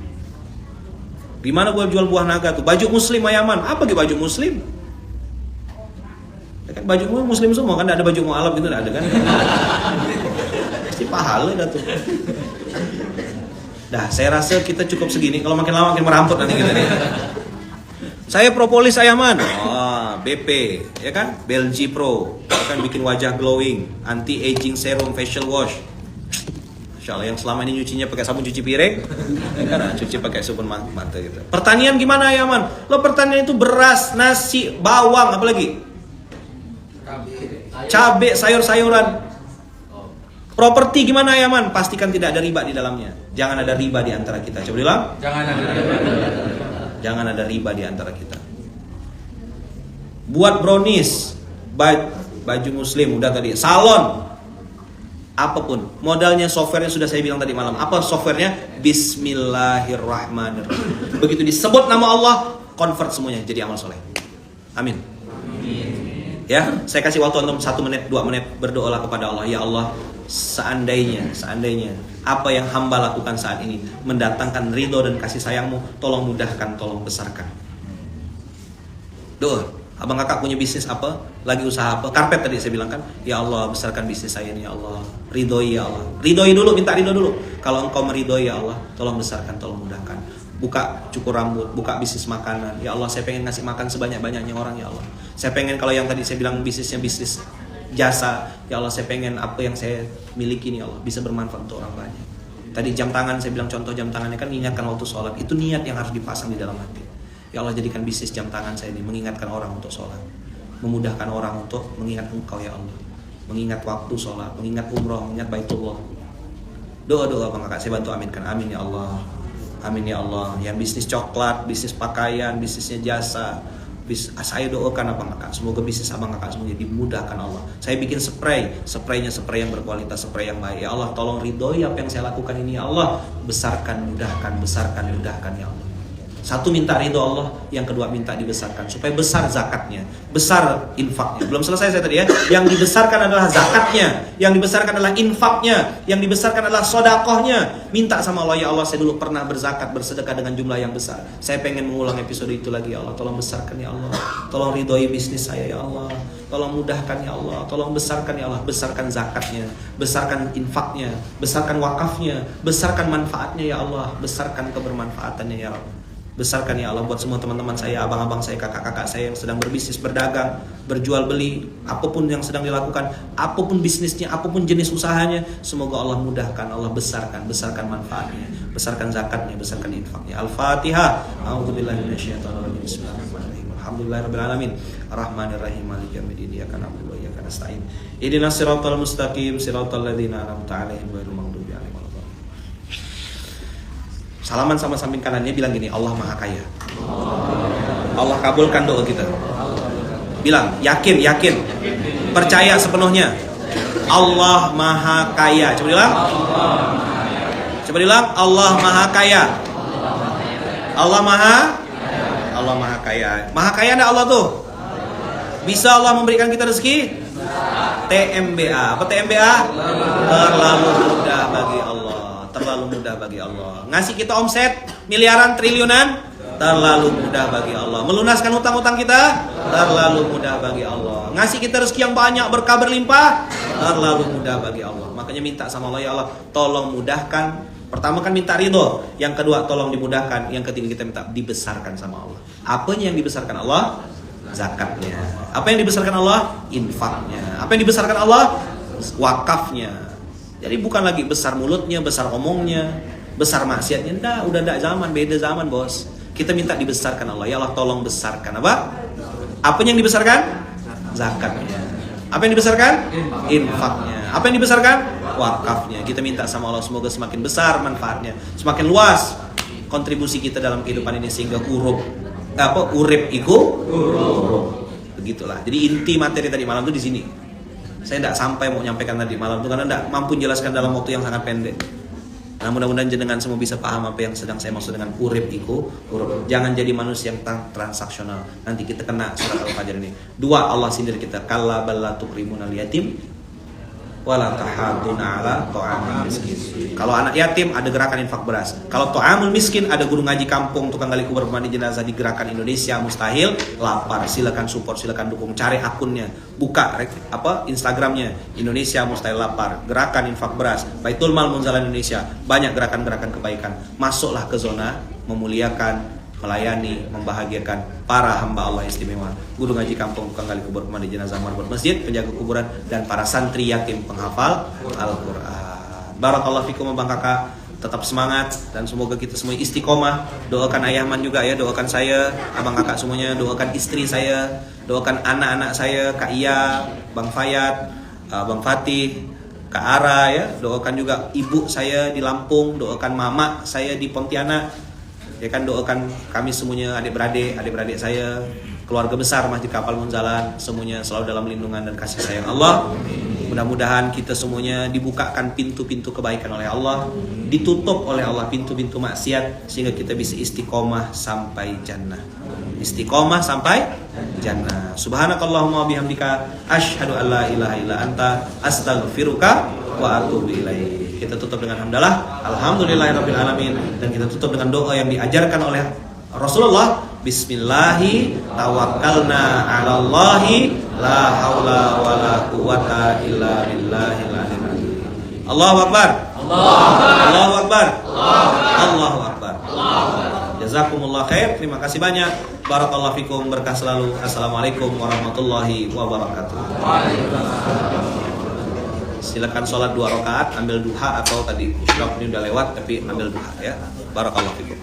Gimana gua jual buah naga tuh? Baju muslim ayaman. Apa gitu baju muslim? Ya kan baju muslim semua kan, ada baju mualaf gitu ada kan? Pasti pahala dah tuh. Dah, saya rasa kita cukup segini. Kalau makin lama makin merampok nanti kita nih. Saya propolis ayaman. BP, ya kan? Belgi Pro akan bikin wajah glowing, anti aging serum, facial wash. Insyaallah yang selama ini nyucinya pakai sabun cuci piring, karena cuci pakai sabun mata gitu. Pertanian gimana ayaman? Lo pertanian itu beras, nasi, bawang, apa lagi? Cabai, sayur-sayuran. Properti gimana ayaman? Pastikan tidak ada riba di dalamnya. Jangan ada riba di antara kita. Coba bilang. Jangan ada riba di antara kita. Buat brownies, baju muslim udah tadi, salon, apapun, modalnya softwarenya sudah saya bilang tadi malam. Apa softwarenya? Bismillahirrahmanirrahim. Begitu disebut nama Allah, convert semuanya jadi amal soleh. Amin. Ya, saya kasih waktu untuk 1 menit, 2 menit berdoalah kepada Allah. Ya Allah, seandainya apa yang hamba lakukan saat ini mendatangkan ridho dan kasih sayangmu, tolong mudahkan, tolong besarkan. Doa. Abang kakak punya bisnis apa? Lagi usaha apa? Karpet tadi saya bilang kan. Ya Allah, besarkan bisnis saya ini ya Allah. Ridhoi ya Allah. Ridhoi dulu, minta ridho dulu. Kalau engkau meridhoi ya Allah, tolong besarkan, tolong mudahkan. Buka cukur rambut, buka bisnis makanan. Ya Allah, saya pengen ngasih makan sebanyak-banyaknya orang ya Allah. Saya pengen, kalau yang tadi saya bilang bisnisnya bisnis jasa, ya Allah saya pengen apa yang saya miliki nih ya Allah bisa bermanfaat untuk orang banyak. Tadi jam tangan saya bilang contoh jam tangannya kan mengingatkan waktu sholat. Itu niat yang harus dipasang di dalam hati. Ya Allah, jadikan bisnis jam tangan saya ini mengingatkan orang untuk sholat, memudahkan orang untuk mengingat engkau ya Allah, mengingat waktu sholat, mengingat umroh, mengingat baitullah. Doa-doa Bang Kakak saya bantu aminkan. Amin ya Allah. Amin ya Allah. Yang bisnis coklat, bisnis pakaian, bisnisnya jasa, saya doakan Abang Kakak, semoga bisnis Abang Kakak semuanya dimudahkan Allah. Saya bikin spraynya spray yang berkualitas, spray yang baik. Ya Allah, tolong ridhoi apa yang saya lakukan ini ya Allah. Besarkan, mudahkan ya Allah. Satu, minta ridho Allah, yang kedua minta dibesarkan supaya besar zakatnya, besar infaknya. Belum selesai saya tadi ya. Yang dibesarkan adalah zakatnya, yang dibesarkan adalah infaknya, yang dibesarkan adalah sodakohnya. Minta sama Allah, ya Allah saya dulu pernah berzakat, bersedekah dengan jumlah yang besar. Saya pengen mengulang episode itu lagi ya Allah. Tolong besarkan ya Allah. Tolong ridhoi bisnis saya ya Allah. Tolong mudahkan ya Allah. Tolong besarkan ya Allah. Besarkan zakatnya, besarkan infaknya, besarkan wakafnya, besarkan manfaatnya ya Allah. Besarkan kebermanfaatannya ya Allah. Besarkan ya Allah buat semua teman-teman saya, abang-abang saya, kakak-kakak saya yang sedang berbisnis, berdagang, berjual beli, apapun yang sedang dilakukan, apapun bisnisnya, apapun jenis usahanya, semoga Allah mudahkan, Allah besarkan manfaatnya, besarkan zakatnya, besarkan infaknya. Al-Fatihah. A'udzubillahi minasyaitonirrajim. Bismillahirrahmanirrahim. Alhamdulillahirabbil alamin. Arrahmanirrahim. Maliki yaumiddin. Iyyaka na'budu wa iyyaka nasta'in. Ihdinas siratal mustaqim, siratal ladzina an'amta 'alaihim ghairil maghdubi 'alaihim. Salaman sama samping kanannya, bilang gini, Allah Maha Kaya. Allah kabulkan doa kita. Bilang, yakin, percaya sepenuhnya. Allah Maha Kaya. Coba bilang. Allah Maha Kaya. Allah Maha Kaya. Maha Kaya enggak Allah tuh? Bisa Allah memberikan kita rezeki? TMBA. Apa TMBA? Terlalu mudah bagi Allah. Terlalu mudah bagi Allah. Ngasih kita omset miliaran, triliunan, terlalu mudah bagi Allah. Melunaskan hutang-hutang kita, terlalu mudah bagi Allah. Ngasih kita rezeki yang banyak, berkah berlimpah, terlalu mudah bagi Allah. Makanya minta sama Allah, ya Allah, tolong mudahkan. Pertama kan minta ridho, yang kedua tolong dimudahkan, yang ketiga kita minta dibesarkan sama Allah. Apanya yang dibesarkan Allah? Zakatnya. Apa yang dibesarkan Allah? Infaknya. Apa yang dibesarkan Allah? Wakafnya. Jadi bukan lagi besar mulutnya, besar omongnya, besar maksiatnya. Udah zaman, beda zaman bos. Kita minta dibesarkan Allah. Ya Allah tolong besarkan. Apa yang dibesarkan? Zakatnya. Apa yang dibesarkan? Infaknya. Apa yang dibesarkan? Wakafnya. Kita minta sama Allah semoga semakin besar manfaatnya, semakin luas kontribusi kita dalam kehidupan ini sehingga urip iku. Begitulah. Jadi inti materi tadi malam itu di sini. Saya tidak sampai mau menyampaikan tadi malam itu karena tidak mampu menjelaskan dalam waktu yang sangat pendek. Nah mudah-mudahan jenengan semua bisa paham apa yang sedang saya maksud dengan urip iku. Jangan jadi manusia yang transaksional. Nanti kita kena surat Al-Fajr ini. 2, Allah sindir kita. Kalla bal tukrimunal yatim wala tahaduna ala ta'amul miskin. Kalau anak yatim ada gerakan infak beras. Kalau ta'amul miskin ada guru ngaji kampung, tukang gali kubur, mandi jenazah di gerakan Indonesia Mustahil Lapar. Silakan support, silakan dukung. Cari akunnya, buka Instagramnya Indonesia Mustahil Lapar. Gerakan infak beras, Baitul Mal Munzalan Indonesia. Banyak gerakan-gerakan kebaikan. Masuklah ke zona memuliakan, melayani, membahagiakan para hamba Allah istimewa. Guru ngaji kampung, tukang gali kubur, pemandu jenazah, marbot masjid, penjaga kuburan, dan para santri yatim penghafal Al-Quran. Barakallahu fikum Bang Kakak. Tetap semangat dan semoga kita semua istiqomah. Doakan Ayahman juga ya, doakan saya, Abang Kakak semuanya, doakan istri saya, doakan anak-anak saya, Kak Iya, Bang Fayat, Bang Fatih, Kak Ara ya. Doakan juga ibu saya di Lampung, doakan mama saya di Pontianak. Ya kan, doakan kami semuanya, adik-beradik saya, keluarga besar Masjid Kapal Munzalan semuanya selalu dalam lindungan dan kasih sayang Allah. Mudah-mudahan kita semuanya dibukakan pintu-pintu kebaikan oleh Allah, ditutup oleh Allah pintu-pintu maksiat sehingga kita bisa istiqomah sampai jannah. Istiqomah sampai jannah. Subhanakallahumma bihamdika asyhadu an la ilaha illa anta astaghfiruka wa atubu ilaik. Kita tutup dengan hamdalah alhamdulillahirabbil alamin, dan kita tutup dengan doa yang diajarkan oleh Rasulullah, bismillahi tawakkalna 'alallahi la haula wala quwata illa billahil aliyyil azim. Allahu akbar. Allahu akbar. Allahu akbar. Jazakumullah khair. Terima kasih banyak. Barakallahu fikum. Berkah selalu. Assalamualaikum warahmatullahi wabarakatuh. Silakan sholat 2 rakaat, ambil duha, atau tadi ini udah lewat tapi ambil duha ya. Barakallahu fikum.